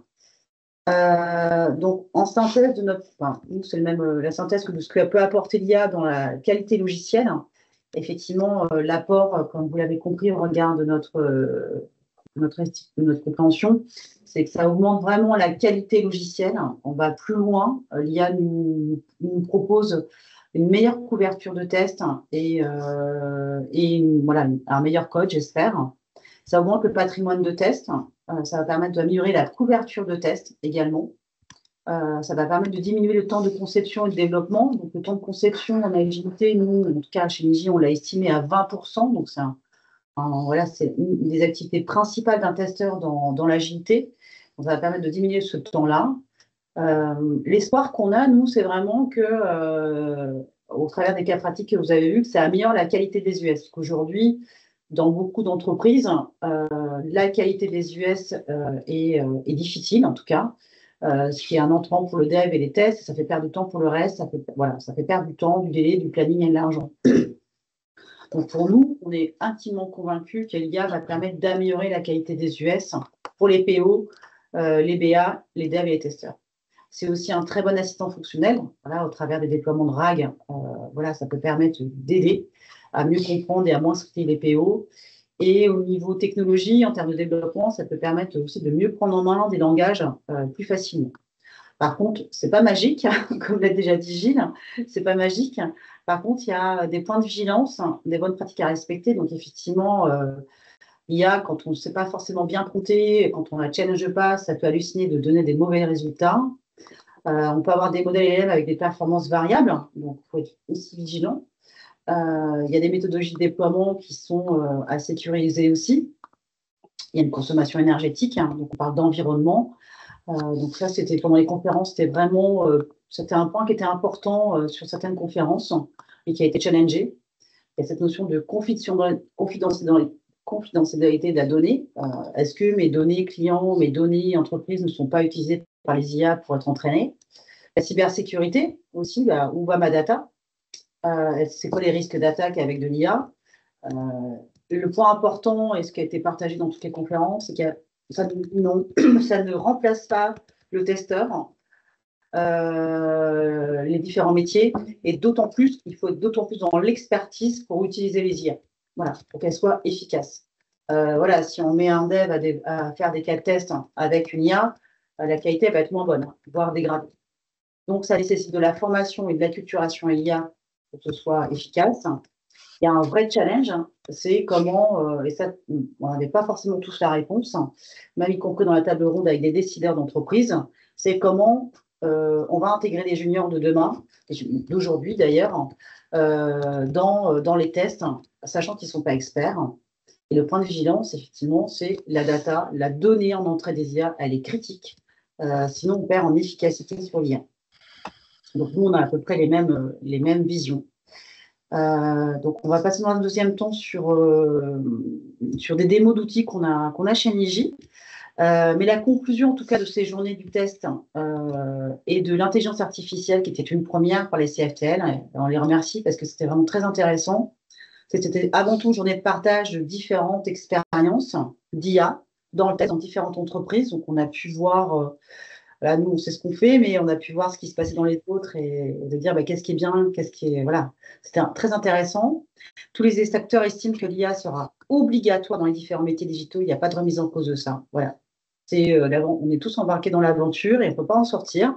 Donc, en synthèse de notre, enfin, nous, c'est le même, la synthèse de ce que peut apporter l'IA dans la qualité logicielle. Effectivement, l'apport, comme vous l'avez compris, au regard de notre compréhension, c'est que ça augmente vraiment la qualité logicielle. On va plus loin. L'IA nous propose une meilleure couverture de tests et voilà, un meilleur code, j'espère. Ça augmente le patrimoine de tests. Ça va permettre d'améliorer la couverture de tests également. Ça va permettre de diminuer le temps de conception et de développement. Donc, le temps de conception en agilité, nous, en tout cas chez Niji, on l'a estimé à 20%. Donc, voilà, c'est une des activités principales d'un testeur dans l'agilité. Donc, ça va permettre de diminuer ce temps-là. L'espoir qu'on a, nous, c'est vraiment que, au travers des cas pratiques que vous avez vus, que ça améliore la qualité des US. Parce qu'aujourd'hui, dans beaucoup d'entreprises, la qualité des US est difficile, en tout cas. Ce qui est un entrant pour le dev et les tests, ça fait perdre du temps pour le reste, ça fait perdre du temps, du délai, du planning et de l'argent. Donc pour nous, on est intimement convaincus que l'IA va permettre d'améliorer la qualité des US pour les PO, les BA, les devs et les testeurs. C'est aussi un très bon assistant fonctionnel. Voilà, au travers des déploiements de RAG, voilà, ça peut permettre d'aider à mieux comprendre et à moins scripter les PO. Et au niveau technologie, en termes de développement, ça peut permettre aussi de mieux prendre en main des langages plus facilement. Par contre, c'est pas magique, comme l'a déjà dit Gilles, c'est pas magique. Par contre, il y a des points de vigilance, des bonnes pratiques à respecter. Donc, effectivement, l'IA, quand on ne sait pas forcément bien compter, quand on ne la challenge pas, ça peut halluciner de donner des mauvais résultats. On peut avoir des modèles élèves avec des performances variables, donc il faut être aussi vigilant. Il y a des méthodologies de déploiement qui sont à sécuriser aussi. Il y a une consommation énergétique, hein, donc on parle d'environnement. Donc ça, c'était pendant les conférences, c'était un point qui était important sur certaines conférences et qui a été challengé. Il y a cette notion de confidentialité de la donnée. Est-ce que mes données clients, mes données entreprises ne sont pas utilisées par les IA pour être entraînées? La cybersécurité aussi, où va ma data? C'est quoi les risques d'attaque avec de l'IA? Le point important, et ce qui a été partagé dans toutes les conférences, c'est que ça ne remplace pas le testeur, les différents métiers, et d'autant plus, il faut être d'autant plus dans l'expertise pour utiliser les IA, voilà, pour qu'elles soient efficaces. Voilà, si on met un dev à faire des cas de tests avec une IA, la qualité va être moins bonne, voire dégradée. Donc, ça nécessite de la formation et de l'acculturation IA pour que ce soit efficace. Il y a un vrai challenge, c'est comment, et ça, on n'avait pas forcément tous la réponse, même y compris dans la table ronde avec des décideurs d'entreprise, c'est comment on va intégrer les juniors de demain, d'aujourd'hui d'ailleurs, dans les tests, sachant qu'ils ne sont pas experts. Et le point de vigilance, effectivement, c'est la data, la donnée en entrée des IA, elle est critique. Sinon, on perd en efficacité sur l'IA. Donc, nous, on a à peu près les mêmes visions. Donc, on va passer dans un deuxième temps sur des démos d'outils qu'on a chez Niji. Mais la conclusion, en tout cas, de ces journées du test et de l'intelligence artificielle, qui était une première pour les CFTL, on les remercie parce que c'était vraiment très intéressant. C'était avant tout une journée de partage de différentes expériences d'IA dans le test dans différentes entreprises. Donc, on a pu voir... Là, nous, on sait ce qu'on fait, mais on a pu voir ce qui se passait dans les autres et de dire qu'est-ce qui est bien, qu'est-ce qui est. Voilà. C'était très intéressant. Tous les acteurs estiment que l'IA sera obligatoire dans les différents métiers digitaux. Il n'y a pas de remise en cause de ça. Voilà. On est tous embarqués dans l'aventure et on ne peut pas en sortir.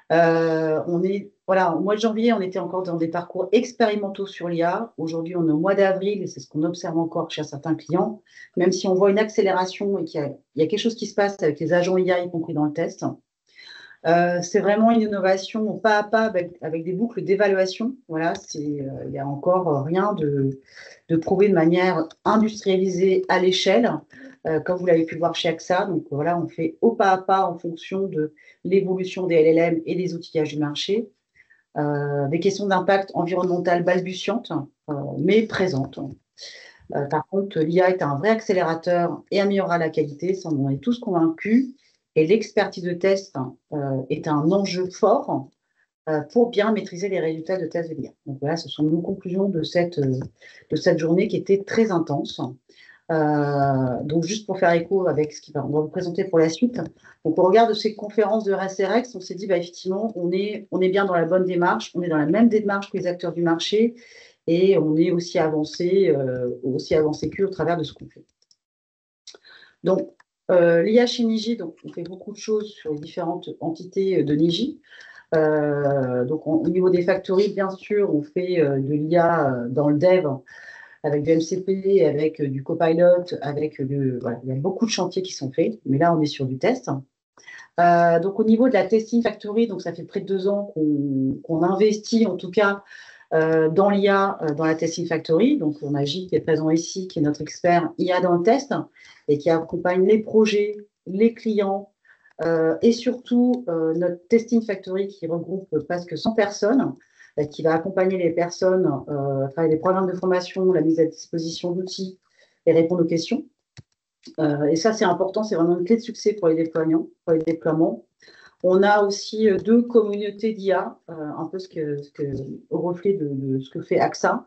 Voilà, au mois de janvier, on était encore dans des parcours expérimentaux sur l'IA. Aujourd'hui, on est au mois d'avril et c'est ce qu'on observe encore chez certains clients, même si on voit une accélération et il y a quelque chose qui se passe avec les agents IA, y compris dans le test. C'est vraiment une innovation au pas à pas avec des boucles d'évaluation. Voilà, il n'y a encore rien de prouvé de manière industrialisée à l'échelle, comme vous l'avez pu voir chez AXA. Donc voilà, on fait au pas à pas en fonction de l'évolution des LLM et des outillages du marché. Des questions d'impact environnemental balbutiantes, mais présentes. Par contre, l'IA est un vrai accélérateur et améliorera la qualité, ça on en est tous convaincus. Et l'expertise de test est un enjeu fort pour bien maîtriser les résultats de tests de l'IA. Donc voilà, ce sont nos conclusions de cette journée qui était très intense. Donc juste pour faire écho avec ce qu'on va vous présenter pour la suite. Donc au regard de ces conférences de RSRX, on s'est dit effectivement, on est bien dans la bonne démarche, on est dans la même démarche que les acteurs du marché et on est aussi avancé qu'eux au travers de ce qu'on fait. Donc l'IA chez Niji, donc on fait beaucoup de choses sur les différentes entités de Niji. Donc au niveau des factories, bien sûr, on fait de l'IA dans le dev avec du MCP, avec du Copilot, voilà, il y a beaucoup de chantiers qui sont faits, mais là on est sur du test. Donc au niveau de la Testing Factory, donc ça fait près de 2 ans qu'on investit en tout cas dans l'IA, dans la Testing Factory. Donc on a Gilles qui est présent ici, qui est notre expert IA dans le test et qui accompagne les projets, les clients et surtout notre Testing Factory qui regroupe presque 100 personnes qui va accompagner les personnes à travers des programmes de formation, la mise à disposition d'outils et répondre aux questions. Et ça, c'est important, c'est vraiment une clé de succès pour les déploiements. On a aussi 2 communautés d'IA, un peu au reflet de ce que fait AXA.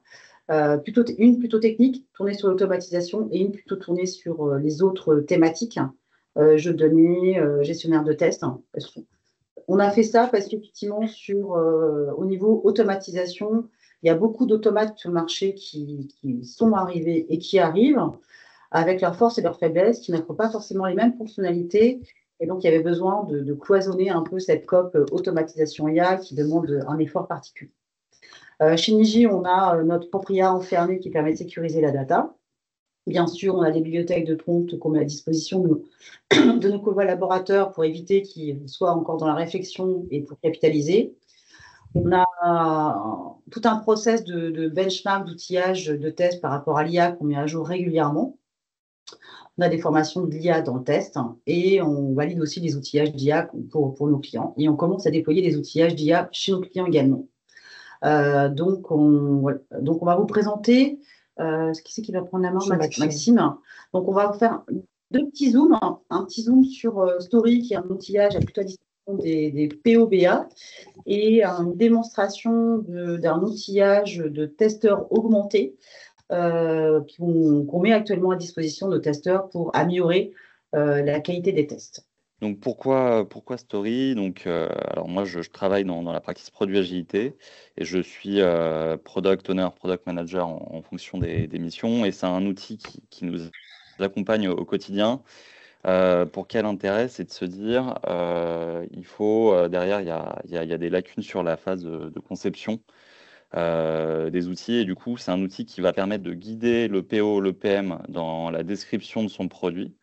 Une plutôt technique, tournée sur l'automatisation, et une plutôt tournée sur les autres thématiques, jeux de données, gestionnaire de tests. On a fait ça parce qu'effectivement, au niveau automatisation, il y a beaucoup d'automates sur le marché qui sont arrivés et qui arrivent avec leurs forces et leurs faiblesses, qui n'offrent pas forcément les mêmes fonctionnalités. Et donc, il y avait besoin de cloisonner un peu cette COP automatisation IA qui demande un effort particulier. Chez Niji, on a notre propre IA enfermé qui permet de sécuriser la data. Bien sûr, on a des bibliothèques de prompts qu'on met à disposition de nos collaborateurs pour éviter qu'ils soient encore dans la réflexion et pour capitaliser. On a tout un process de benchmark, d'outillage, de test par rapport à l'IA qu'on met à jour régulièrement. On a des formations de l'IA dans le test et on valide aussi les outillages d'IA pour nos clients. Et on commence à déployer des outillages d'IA chez nos clients également. Donc, on va vous présenter. Qui c'est qui va prendre la main? Maxime. Donc, on va vous faire 2 petits zooms. Un petit zoom sur Story, qui est un outillage à plutôt à disposition des POBA, et une démonstration d'un outillage de testeurs augmentés qu'on met actuellement à disposition de testeurs pour améliorer la qualité des tests. Donc pourquoi Story? Donc alors moi je travaille dans la pratique produit agilité et je suis product owner, product manager en fonction des missions, et c'est un outil qui nous accompagne au quotidien. Pour quel intérêt? C'est de se dire il faut derrière il y a des lacunes sur la phase de conception des outils, et du coup c'est un outil qui va permettre de guider le PO, le PM dans la description de son produit.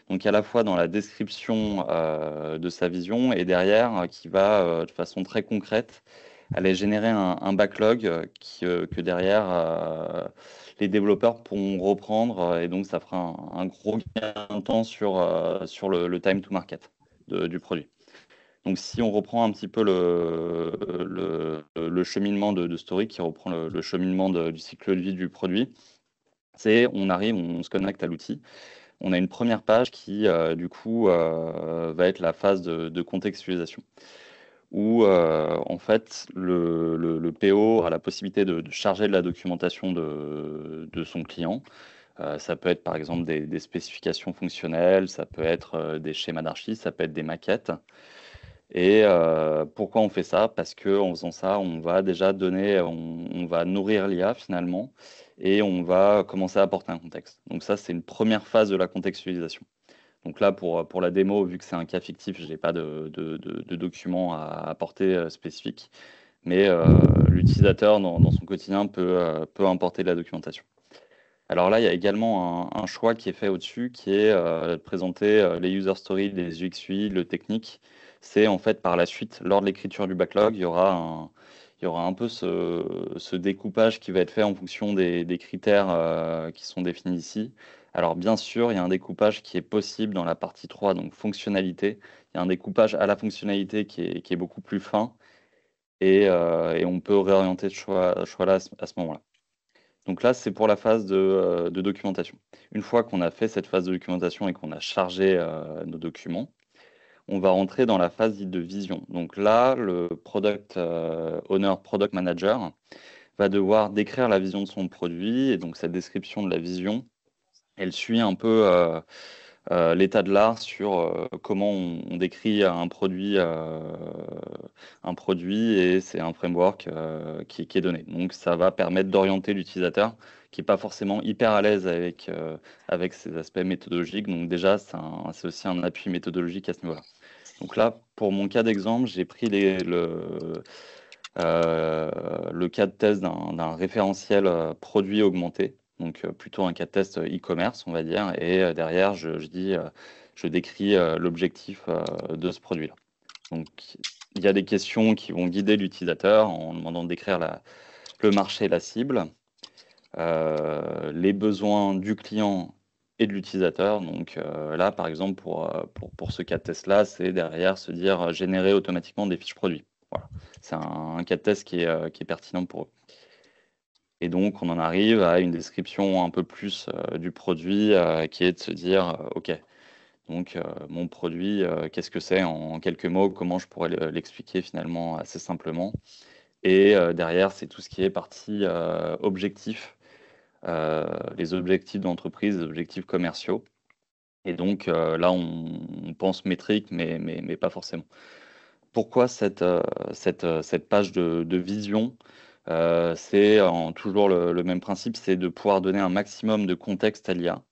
Donc à la fois dans la description de sa vision, et derrière qui va de façon très concrète aller générer un backlog que derrière les développeurs pourront reprendre, et donc ça fera un gros gain de temps sur le time to market du produit. Donc si on reprend un petit peu le cheminement de Story, qui reprend le cheminement du cycle de vie du produit, on se connecte à l'outil. On a une première page qui, du coup, va être la phase de contextualisation, où, en fait, le PO a la possibilité de charger de la documentation de son client. Ça peut être, par exemple, des spécifications fonctionnelles, ça peut être des schémas d'archi, ça peut être des maquettes. Et pourquoi on fait ça? Parce qu'en faisant ça, on va déjà on va nourrir l'IA finalement, et on va commencer à apporter un contexte. Donc ça, c'est une première phase de la contextualisation. Donc là, pour la démo, vu que c'est un cas fictif, je n'ai pas de document à apporter spécifique, mais l'utilisateur, dans son quotidien, peut importer de la documentation. Alors là, il y a également un choix qui est fait au-dessus, qui est de présenter les user stories, les UX/UI, le technique. C'est en fait par la suite, lors de l'écriture du backlog, il y aura un peu ce découpage qui va être fait en fonction des critères qui sont définis ici. Alors bien sûr, il y a un découpage qui est possible dans la partie 3, donc fonctionnalité. Il y a un découpage à la fonctionnalité qui est beaucoup plus fin et on peut réorienter ce choix-là à ce moment-là. Donc là, c'est pour la phase de documentation. Une fois qu'on a fait cette phase de documentation et qu'on a chargé nos documents, on va rentrer dans la phase dite de vision. Donc là, le product owner, product manager va devoir décrire la vision de son produit. Et donc cette description de la vision, elle suit un peu l'état de l'art sur comment on décrit un produit et c'est un framework qui est donné. Donc ça va permettre d'orienter l'utilisateur qui n'est pas forcément hyper à l'aise avec ces aspects méthodologiques. Donc déjà, c'est aussi un appui méthodologique à ce niveau-là. Donc là, pour mon cas d'exemple, j'ai pris le cas de test d'un référentiel produit augmenté, donc plutôt un cas de test e-commerce, on va dire, et derrière, je décris l'objectif de ce produit-là. Donc, il y a des questions qui vont guider l'utilisateur en demandant de décrire le marché et la cible, les besoins du client et de l'utilisateur. Donc là, par exemple, pour ce cas de test-là, c'est derrière se dire générer automatiquement des fiches produits. Voilà. C'est un cas de test qui est pertinent pour eux. Et donc, on en arrive à une description un peu plus du produit qui est de se dire, OK, donc mon produit, qu'est-ce que c'est en quelques mots, comment je pourrais l'expliquer finalement assez simplement. Et derrière, c'est tout ce qui est partie objectif, les objectifs d'entreprise, les objectifs commerciaux. Et donc là, on pense métrique, mais pas forcément. Pourquoi cette page de vision? C'est toujours le même principe, c'est de pouvoir donner un maximum de contexte à l'IA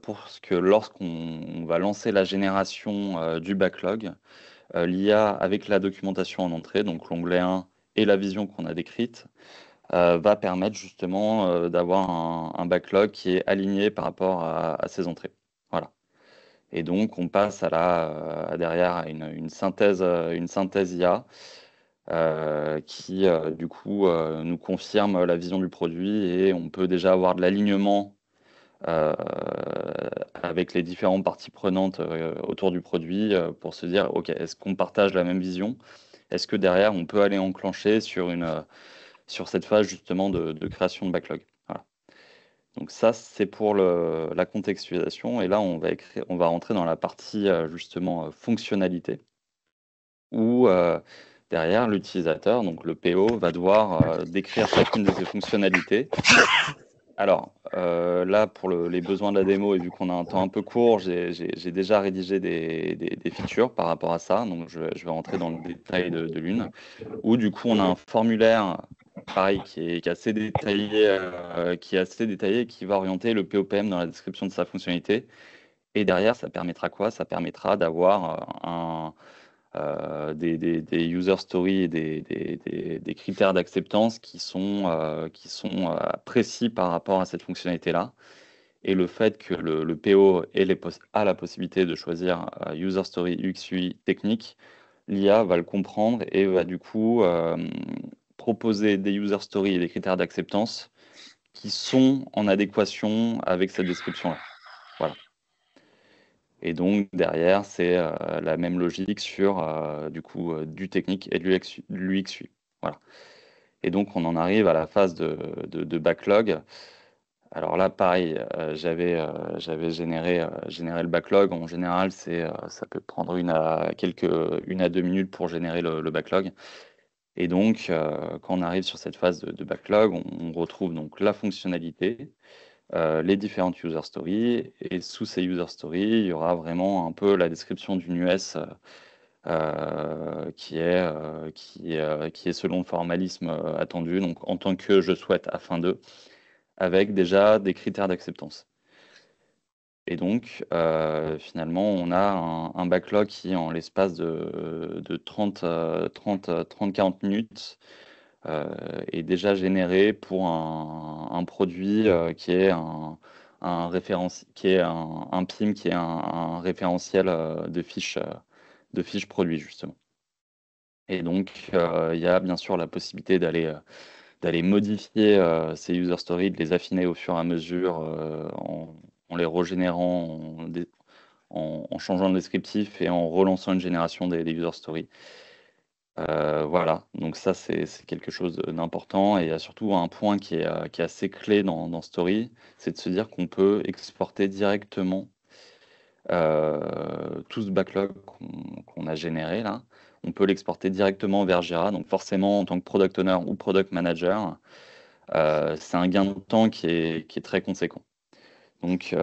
pour que lorsqu'on va lancer la génération du backlog, l'IA avec la documentation en entrée, donc l'onglet 1 et la vision qu'on a décrite, va permettre justement d'avoir un backlog qui est aligné par rapport à ces entrées. Voilà. Et donc, on passe derrière à une synthèse IA qui, du coup, nous confirme la vision du produit et on peut déjà avoir de l'alignement euh, avec les différentes parties prenantes autour du produit pour se dire, OK, est-ce qu'on partage la même vision? Est-ce que derrière, on peut aller enclencher sur cette phase justement de création de backlog? Voilà. Donc ça, c'est pour la contextualisation. Et là, on va rentrer dans la partie justement fonctionnalité, où derrière, l'utilisateur, donc le PO, va devoir décrire chacune de ces fonctionnalités. Alors là, pour les besoins de la démo, et vu qu'on a un temps un peu court, j'ai déjà rédigé des features par rapport à ça. Donc je vais rentrer dans le détail de l'une, où du coup, on a un formulaire pareil, qui est assez détaillé, qui va orienter le POPM dans la description de sa fonctionnalité. Et derrière, ça permettra quoi? Ça permettra d'avoir des user stories et des critères d'acceptance qui sont précis par rapport à cette fonctionnalité-là. Et le fait que le PO a la possibilité de choisir user story UX/UI technique, l'IA va le comprendre et va du coup proposer des user stories et des critères d'acceptance qui sont en adéquation avec cette description-là. Voilà. Et donc derrière, c'est la même logique sur du coup du technique et de l'UX/UI. Voilà. Et donc on en arrive à la phase de backlog. Alors là, pareil, j'avais généré le backlog. En général, ça peut prendre 1 à 2 minutes pour générer le backlog. Et donc, quand on arrive sur cette phase de backlog, on retrouve donc la fonctionnalité, les différentes user stories, et sous ces user stories, il y aura vraiment un peu la description d'une US qui est selon le formalisme attendu, donc en tant que je souhaite afin de, avec déjà des critères d'acceptance. Et donc, finalement, on a un backlog qui, en l'espace de 30-40 minutes, est déjà généré pour un produit qui est qui est un PIM, qui est un référentiel de fiches produits, justement. Et donc, il y a bien sûr la possibilité d'aller modifier ces user stories, de les affiner au fur et à mesure en les régénérant, en changeant le descriptif et en relançant une génération des user stories. Voilà, donc ça c'est quelque chose d'important et il y a surtout un point qui est assez clé dans Story, c'est de se dire qu'on peut exporter directement tout ce backlog qu'on a généré là, on peut l'exporter directement vers Jira. Donc forcément, en tant que product owner ou product manager, c'est un gain de temps qui est très conséquent. Donc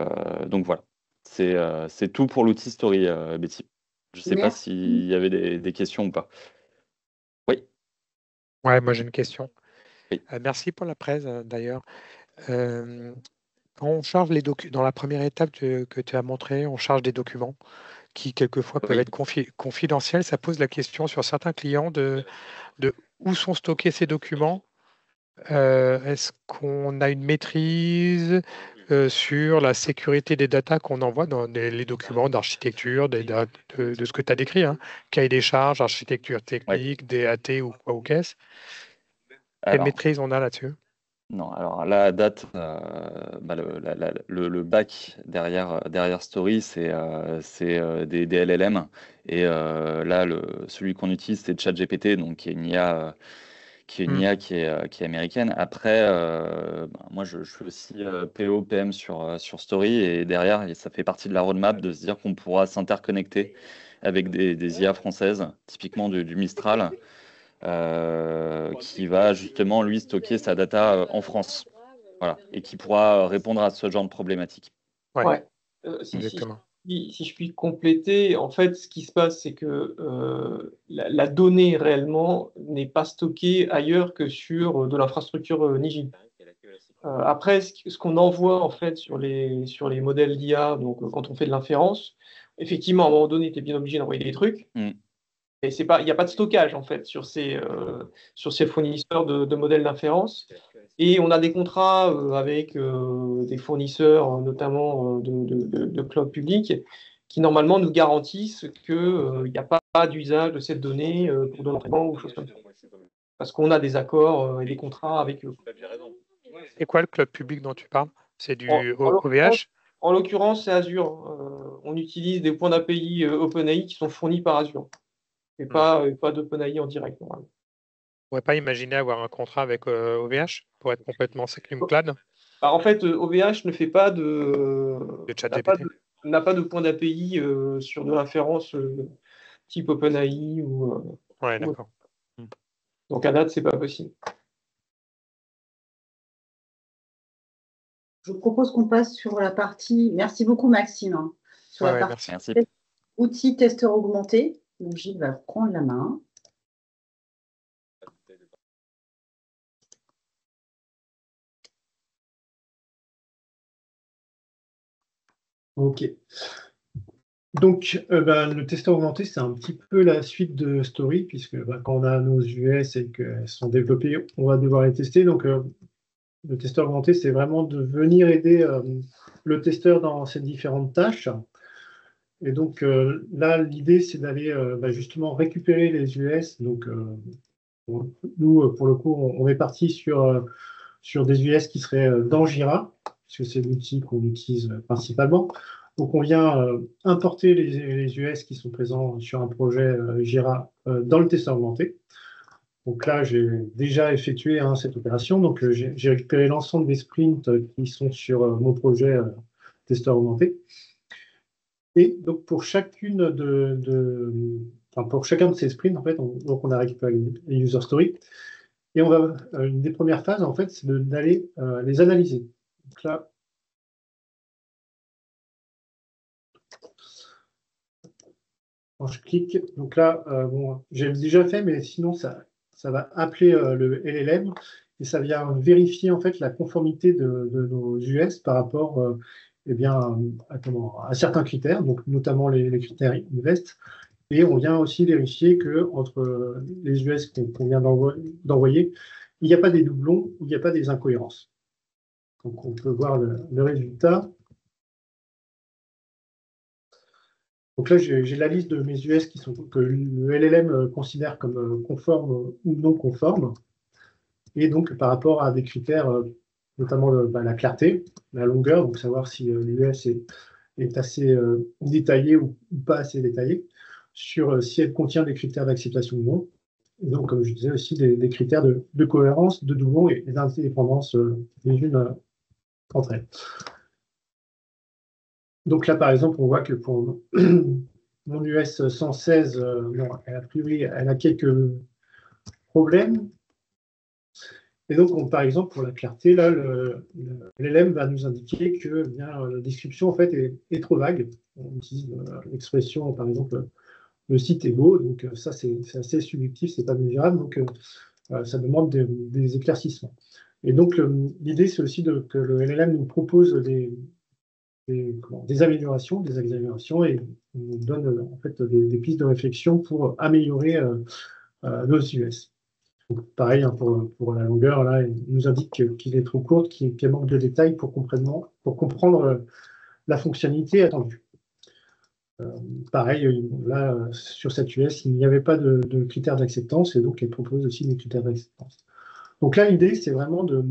voilà, c'est tout pour l'outil Story, Betty. Je ne sais pas Merci. s'il y avait des questions ou pas. Oui, Ouais, moi j'ai une question. oui. Merci pour la presse d'ailleurs. Quand on charge les documents, dans la première étape que tu as montré, on charge des documents qui quelquefois peuvent Oui. être confidentiels. Ça pose la question sur certains clients de où sont stockés ces documents. Est-ce qu'on a une maîtrise sur la sécurité des datas qu'on envoie dans les documents d'architecture, de ce que tu as décrit, hein, cahier des charges, architecture technique, DAT ou quoi ou qu'est-ce? Quelle Alors, maîtrise on a là-dessus? non, alors là, à date, le back derrière Story, des LLM. Et là, celui qu'on utilise, c'est ChatGPT, donc qui est une IA, qui est américaine. Après, moi, je suis aussi PO, PM sur Story. Et derrière, ça fait partie de la roadmap de se dire qu'on pourra s'interconnecter avec des IA françaises, typiquement du Mistral, qui va justement, lui, stocker sa data en France. Voilà, et qui pourra répondre à ce genre de problématique. Ouais, Ouais. exactement. Si je puis compléter, en fait, ce qui se passe, c'est que la donnée réellement n'est pas stockée ailleurs que sur de l'infrastructure Niji. Après, ce qu'on envoie en fait sur les modèles d'IA, donc quand on fait de l'inférence, effectivement, à un moment donné, tu es bien obligé d'envoyer des trucs. Mm. Et il n'y a pas de stockage en fait sur ces fournisseurs de modèles d'inférence. Et on a des contrats avec des fournisseurs, notamment de cloud public, qui normalement nous garantissent qu'il n'y a pas d'usage de cette donnée pour de l'entraînement ou choses comme ça. Parce qu'on a des accords et des contrats avec eux. C'est quoi le club public dont tu parles? C'est du En OVH? En l'occurrence, c'est Azure. On utilise des points d'API OpenAI qui sont fournis par Azure. Et pas d'OpenAI en direct, normalement. On ne pourrait pas imaginer avoir un contrat avec OVH pour être complètement SecNumCloud Bah, en fait, OVH ne fait pas de ChatGPT? n'a pas de point d'API sur de l'inférence type OpenAI Ouais, ou- d'accord. donc à date, c'est pas possible. Je propose qu'on passe sur la partie. Merci beaucoup, Maxime, hein, sur la Ouais, partie merci. Merci. outils testeur augmenté. Donc, Gilles va prendre la main. Ok. Donc, le testeur augmenté, c'est un petit peu la suite de Story, puisque quand on a nos US et qu'elles sont développées, on va devoir les tester. Donc, le testeur augmenté, c'est vraiment de venir aider le testeur dans ses différentes tâches. Et donc, là, l'idée, c'est d'aller justement récupérer les US. Donc, nous, pour le coup, on est parti sur des US qui seraient dans Jira, puisque c'est l'outil qu'on utilise principalement. Donc, on vient importer les US qui sont présents sur un projet Jira dans le testeur augmenté. Donc là, j'ai déjà effectué cette opération. Donc, j'ai récupéré l'ensemble des sprints qui sont sur mon projet testeur augmenté. Et donc, pour chacune pour chacun de ces sprints, en fait, on a récupéré les user stories. Et une des premières phases, en fait, c'est d'aller les analyser. Donc là, quand je clique, donc là, j'ai déjà fait, mais sinon, ça va appeler le LLM et ça vient vérifier en fait la conformité de nos US par rapport à certains critères, donc notamment les critères INVEST, et on vient aussi vérifier que entre les US qu'on vient d'envoyer, il n'y a pas des doublons, il n'y a pas des incohérences. Donc on peut voir le résultat. Donc là, j'ai la liste de mes US que le LLM considère comme conformes ou non conformes. Et donc, par rapport à des critères, notamment la clarté, la longueur, donc savoir si l'US est assez détaillée ou pas assez détaillée, sur si elle contient des critères d'acceptation ou non. Et donc, comme je disais aussi, des critères de cohérence, de doublon et d'indépendance les unes entre elles. Donc là, par exemple, on voit que pour mon US 116, a priori, elle a quelques problèmes. Et donc, par exemple, pour la clarté, là, l'LM va nous indiquer que la description, en fait, est trop vague. On utilise l'expression, par exemple, le site est beau, donc ça, c'est assez subjectif, c'est pas mesurable, donc ça demande des éclaircissements. Et donc, l'idée, c'est aussi que le LLM nous propose des améliorations, des exagérations, et nous donne en fait des pistes de réflexion pour améliorer nos US. Donc, pareil, hein, pour la longueur, là, il nous indique qu'il est trop court, qu'il manque de détails pour comprendre la fonctionnalité attendue. Pareil, là, sur cette US, il n'y avait pas de critères d'acceptance, et donc elle propose aussi des critères d'acceptance. Donc là, l'idée, c'est vraiment de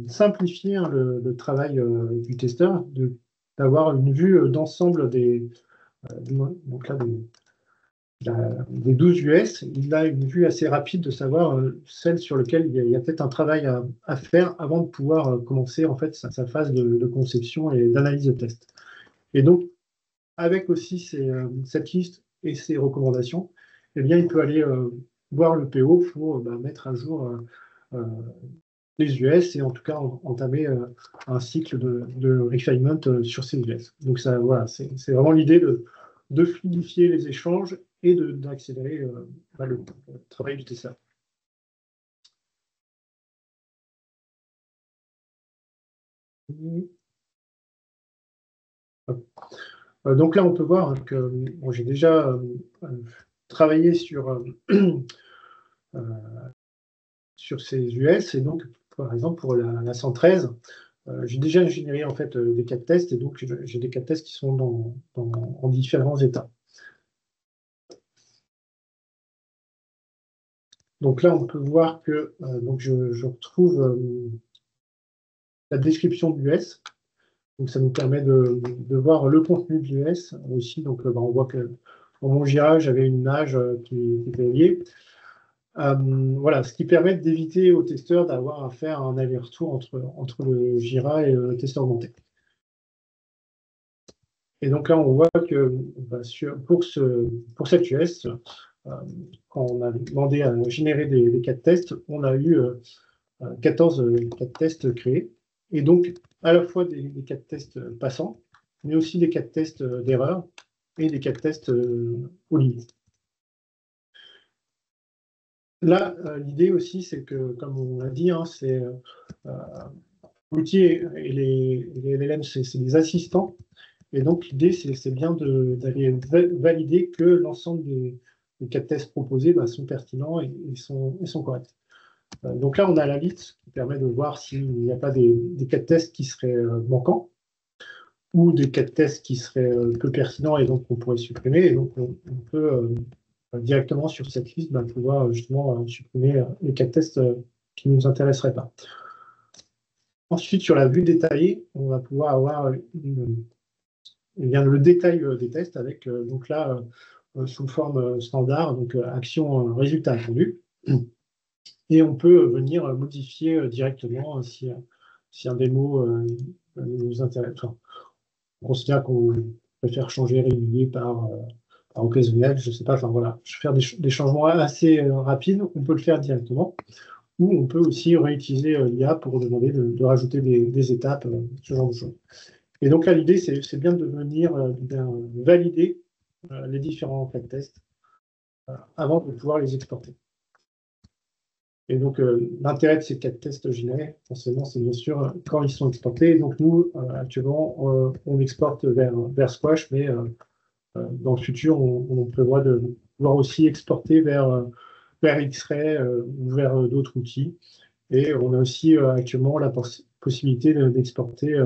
simplifier le travail du testeur, d'avoir une vue d'ensemble donc là, des 12 US, il a une vue assez rapide de savoir celle sur laquelle il y a peut-être un travail à faire avant de pouvoir commencer en fait sa phase de conception et d'analyse de test. Et donc, avec aussi cette liste et ces recommandations, eh bien, il peut aller voir le PO pour mettre à jour les US et en tout cas entamer un cycle de refinement sur ces US. Donc ça, voilà, c'est vraiment l'idée de fluidifier les échanges et d'accélérer le travail du testeur. Donc là, on peut voir que j'ai déjà travaillé sur ces US, et donc, par exemple, pour la 113, j'ai déjà généré en fait des cas de tests, et donc j'ai des cas de tests qui sont en différents états. Donc là, on peut voir que donc je retrouve la description de l'US. Donc ça nous permet de voir le contenu de l'US aussi. Donc on voit que dans mon Jira, j'avais une image qui était liée. Voilà, ce qui permet d'éviter aux testeurs d'avoir à faire un aller-retour entre le Jira et le testeur monté. Et donc là, on voit que pour cette US, quand on a demandé à générer des cas de test, on a eu 14 cas de test créés. Et donc, à la fois des cas de test passants, mais aussi des cas de test d'erreur et des cas de test aux limites. Là, l'idée aussi, c'est que, comme on l'a dit, hein, l'outil et les LLM, c'est des assistants. Et donc, l'idée, c'est bien d'aller valider que l'ensemble des cas de tests proposés sont pertinents et sont corrects. Donc là, on a la liste qui permet de voir s'il n'y a pas des cas de tests qui seraient manquants ou des cas de tests qui seraient peu pertinents et donc on pourrait supprimer. Et donc, on peut directement sur cette liste pouvoir justement supprimer les cas de tests qui ne nous intéresseraient pas. Ensuite, sur la vue détaillée, on va pouvoir avoir le détail des tests avec, donc là, sous forme standard, donc action résultat attendu. Et on peut venir modifier directement si un démo nous intéresse. Enfin, on considère qu'on préfère changer régulier par occasionnel, je ne sais pas, enfin voilà, faire des changements assez rapides, on peut le faire directement. Ou on peut aussi réutiliser l'IA pour demander de rajouter des étapes, ce genre de choses. Et donc là, l'idée, c'est bien de venir valider les différents cas de test avant de pouvoir les exporter. Et donc, l'intérêt de ces 4 tests générés, forcément, c'est bien sûr quand ils sont exportés. Donc, nous, actuellement, on exporte vers Squash, mais dans le futur, on prévoit de pouvoir aussi exporter vers X-Ray ou vers d'autres outils. Et on a aussi actuellement la possibilité d'exporter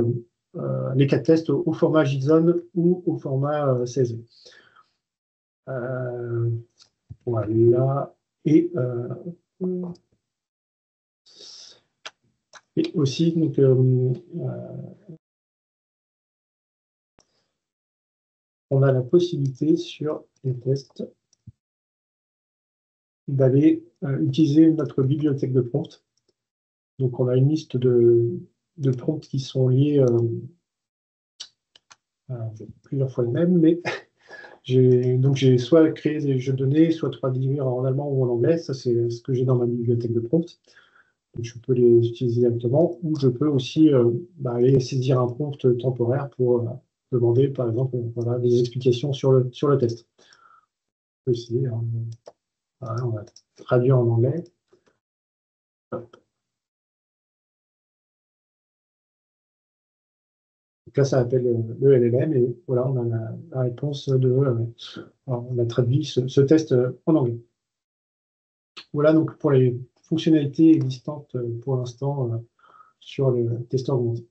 les 4 tests au format JSON ou au format CSV. Voilà. Et aussi, donc, on a la possibilité sur les tests d'aller utiliser notre bibliothèque de prompts. Donc, on a une liste de prompts qui sont liés plusieurs fois le même, mais j'ai soit créé des jeux de données, soit traduire en allemand ou en anglais. Ça, c'est ce que j'ai dans ma bibliothèque de prompts. Donc, je peux les utiliser directement, ou je peux aussi aller saisir un prompt temporaire pour demander, par exemple, voilà, des explications sur le test. On peut essayer, hein. Voilà, on va traduire en anglais. Hop. Donc là, ça appelle le LLM et voilà, on a la réponse on a traduit ce test en anglais. Voilà donc pour les fonctionnalités existantes pour l'instant sur le testeur augmenté.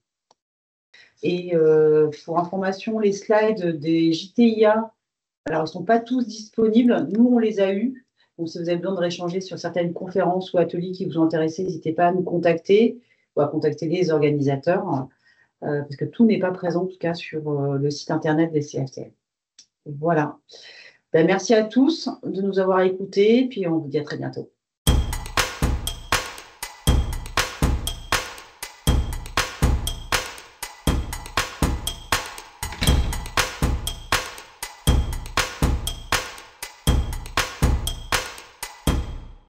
Et pour information, les slides des JTIA, alors ils ne sont pas tous disponibles. Nous, on les a eus. Donc, si vous avez besoin de rééchanger sur certaines conférences ou ateliers qui vous ont intéressé, n'hésitez pas à nous contacter ou à contacter les organisateurs, parce que tout n'est pas présent, en tout cas, sur le site internet des CFTL. Voilà. Ben, merci à tous de nous avoir écoutés, puis on vous dit à très bientôt.